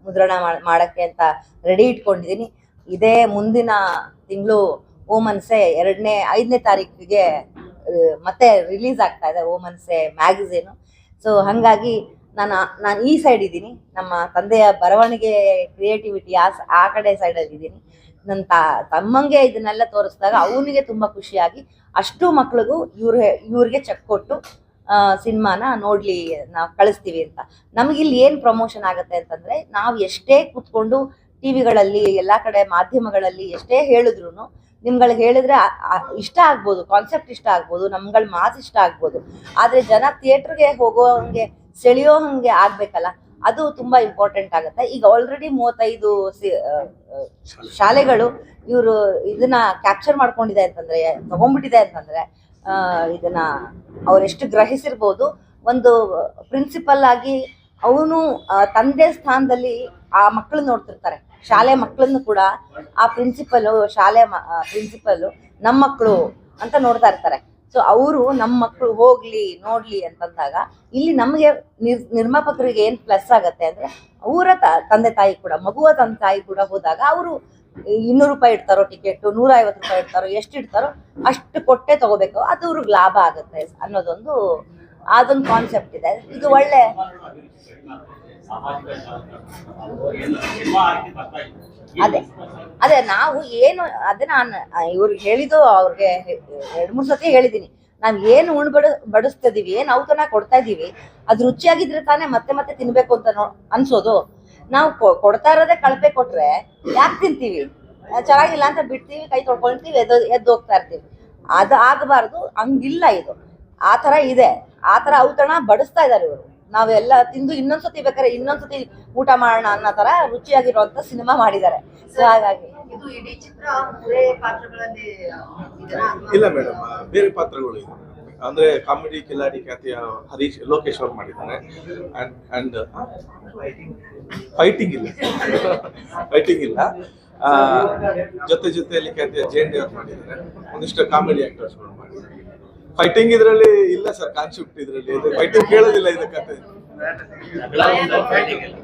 ಮುದ್ರಣ ಮಾಡಕ್ಕೆ ಅಂತ ರೆಡಿ ಇಟ್ಕೊಂಡಿದ್ದೀನಿ. ಇದೇ ಮುಂದಿನ ತಿಂಗಳು ಓ ಮನಸ್ಸೆ 5ನೇ ತಾರೀಕಿಗೆ ಮತ್ತೆ ರಿಲೀಸ್ ಆಗ್ತಾ ಇದೆ ಓ ಮನಸ್ಸೆ ಮ್ಯಾಗಝೀನು. ಸೊ ಹಾಗಾಗಿ ನಾನು ಈ ಸೈಡ್ ಇದ್ದೀನಿ, ನಮ್ಮ ತಂದೆಯ ಬರವಣಿಗೆ ಕ್ರಿಯೇಟಿವಿಟಿ ಆ ಕಡೆ ಸೈಡಲ್ಲಿ ಇದ್ದೀನಿ. ನನ್ನ ತಮ್ಮಂಗೆ ಇದನ್ನೆಲ್ಲ ತೋರಿಸಿದಾಗ ಅವನಿಗೆ ತುಂಬ ಖುಷಿಯಾಗಿ ಅಷ್ಟು ಮಕ್ಳಿಗೂ ಇವ್ರಿಗೆ ಚೆಕ್ ಕೊಟ್ಟು ಸಿನಿಮಾನ ನೋಡ್ಲಿ ನಾವು ಕಳಿಸ್ತೀವಿ ಅಂತ. ನಮಗಿಲ್ಲಿ ಏನು ಪ್ರಮೋಷನ್ ಆಗುತ್ತೆ ಅಂತಂದ್ರೆ ನಾವು ಎಷ್ಟೇ ಕೂತ್ಕೊಂಡು ಟಿವಿಗಳಲ್ಲಿ ಎಲ್ಲ ಕಡೆ ಮಾಧ್ಯಮಗಳಲ್ಲಿ ಎಷ್ಟೇ ಹೇಳಿದ್ರು ನಿಮ್ಗಳಿಗೆ ಹೇಳಿದ್ರೆ ಇಷ್ಟ ಆಗ್ಬೋದು, ಕಾನ್ಸೆಪ್ಟ್ ಇಷ್ಟ ಆಗ್ಬೋದು, ನಮ್ಗಳ ಮಾತು ಇಷ್ಟ ಆಗ್ಬೋದು. ಆದ್ರೆ ಜನ ಥಿಯೇಟರ್ಗೆ ಹೋಗೋ ಹಂಗೆ ಸೆಳೆಯೋ ಹಂಗೆ ಆಗ್ಬೇಕಲ್ಲ, ಅದು ತುಂಬಾ ಇಂಪಾರ್ಟೆಂಟ್ ಆಗುತ್ತೆ. ಈಗ ಆಲ್ರೆಡಿ 35 ಶಾಲೆಗಳು ಇವರು ಇದನ್ನ ಕ್ಯಾಪ್ಚರ್ ಮಾಡ್ಕೊಂಡಿದೆ ಅಂತಂದ್ರೆ, ತಗೊಂಡ್ಬಿಟ್ಟಿದೆ ಅಂತಂದ್ರೆ ಇದನ್ನ ಅವ್ರೆಷ್ಟು ಗ್ರಹಿಸಿರ್ಬೋದು. ಒಂದು ಪ್ರಿನ್ಸಿಪಲ್ ಆಗಿ ಅವನು ತಂದೆ ಸ್ಥಾನದಲ್ಲಿ ಆ ಮಕ್ಕಳು ನೋಡ್ತಿರ್ತಾರೆ. ಶಾಲೆ ಮಕ್ಕಳನ್ನು ಕೂಡ ಆ ಶಾಲೆ ಪ್ರಿನ್ಸಿಪಲ್ ನಮ್ಮ ಮಕ್ಕಳು ಅಂತ ನೋಡ್ತಾ ಇರ್ತಾರೆ. ಸೊ ಅವರು ನಮ್ಮ ಮಕ್ಕಳು ಹೋಗ್ಲಿ ನೋಡ್ಲಿ ಅಂತಂದಾಗ ಇಲ್ಲಿ ನಮಗೆ ನಿರ್ಮಾಪಕರಿಗೆ ಏನ್ ಪ್ಲಸ್ ಆಗತ್ತೆ ಅಂದ್ರೆ ಅವರ ತಂದೆ ತಾಯಿ ಕೂಡ, ಮಗುವ ತಂದೆ ತಾಯಿ ಕೂಡ ಹೋದಾಗ ಅವರು 200 ರೂಪಾಯಿ ಇಡ್ತಾರೋ ಟಿಕೆಟ್, 150 ರೂಪಾಯಿ ಇಡ್ತಾರೋ, ಎಷ್ಟು ಇಡ್ತಾರೋ ಅಷ್ಟು ಕೊಟ್ಟೆ ತಗೋಬೇಕು, ಅದು ಅವ್ರಿಗೆ ಲಾಭ ಆಗುತ್ತೆ ಅನ್ನೋದೊಂದು ಅದೊಂದು ಕಾನ್ಸೆಪ್ಟ್ ಇದೆ. ಇದು ಒಳ್ಳೆ ಅದೇ ನಾವು ಏನು ಅದನ್ನ ಇವ್ರಿಗೆ ಹೇಳಿದ್ದು, ಅವ್ರಿಗೆ 2-3 ಸತಿ ಹೇಳಿದೀನಿ. ನಾವ್ ಏನು ಬಡಿಸ್ತಿದೀವಿ, ಏನ್ ಔತಣ ಕೊಡ್ತಾ ಇದೀವಿ, ಅದು ರುಚಿಯಾಗಿದ್ರೆ ತಾನೇ ಮತ್ತೆ ಮತ್ತೆ ತಿನ್ಬೇಕು ಅಂತ ಅನ್ಸೋದು. ನಾವು ಕೊಡ್ತಾ ಇರೋದೇ ಕಳಪೆ ಕೊಟ್ರೆ ಯಾಕೆ ತಿಂತೀವಿ? ಚೆನ್ನಾಗಿಲ್ಲ ಅಂತ ಬಿಡ್ತೀವಿ, ಕೈ ತೊಳ್ಕೊಳ್ತೀವಿ, ಎದ್ದು ಹೋಗ್ತಾ ಇರ್ತೀವಿ. ಅದು ಆಗಬಾರ್ದು, ಹಂಗಿಲ್ಲ ಇದು. ಆ ತರ ಇದೆ, ಆ ತರ ಔತಣ ಬಡಿಸ್ತಾ ಇದಾರೆ ಇವರು. ನಾವೆಲ್ಲ ತಿಂದು ಇನ್ನೊಂದ್ಸತಿ ಬೇಕಾದ್ರೆ ಇನ್ನೊಂದ್ಸತಿ ಊಟ ಮಾಡೋಣ ಅನ್ನೋ ತರ ರುಚಿಯಾಗಿರುವಂತ ಸಿನಿಮಾ ಮಾಡಿದ್ದಾರೆ. ಸೊ ಹಾಗಾಗಿ ಇದು ಇಡೀ ಚಿತ್ರ ಮೂರೇ ಪಾತ್ರಗಳಲ್ಲಿ ಇದೆನಾ ಅಥವಾ ಇಲ್ಲ ಮೇಡಮ್, ಬೇರೆ ಪಾತ್ರಗಳು ಇದೆ. ಅಂದ್ರೆ ಕಾಮಿಡಿ ಕಿಲಾಡಿ ಖ್ಯಾತಿಯ ಹರೀಶ್ ಲೋಕೇಶ್ ಅವ್ರು ಮಾಡಿದ್ದಾರೆ. ಅಂಡ್ ಫೈಟಿಂಗ್ ಇಲ್ಲ ಫೈಟಿಂಗ್ ಇಲ್ಲ. ಜೊತೆಯಲ್ಲಿ ಖ್ಯಾತಿಯ ಜೆಂಡಿ ಅವ್ರು ಮಾಡಿದ್ದಾರೆ. ಒಂದಿಷ್ಟು ಕಾಮಿಡಿ ಆಕ್ಟರ್ಸ್ಗಳು ಮಾಡಿದ್ದಾರೆ. ಫೈಟಿಂಗ್ ಇದರಲ್ಲಿ ಇಲ್ಲ ಸರ್, ಕಾನ್ಸೆಪ್ಟ್ ಇದರಲ್ಲಿ ಫೈಟಿಂಗ್ ಕೇಳೋದಿಲ್ಲ ಇದು ಕತೆ. ಫೈಟಿಂಗ್ ಇಲ್ಲ.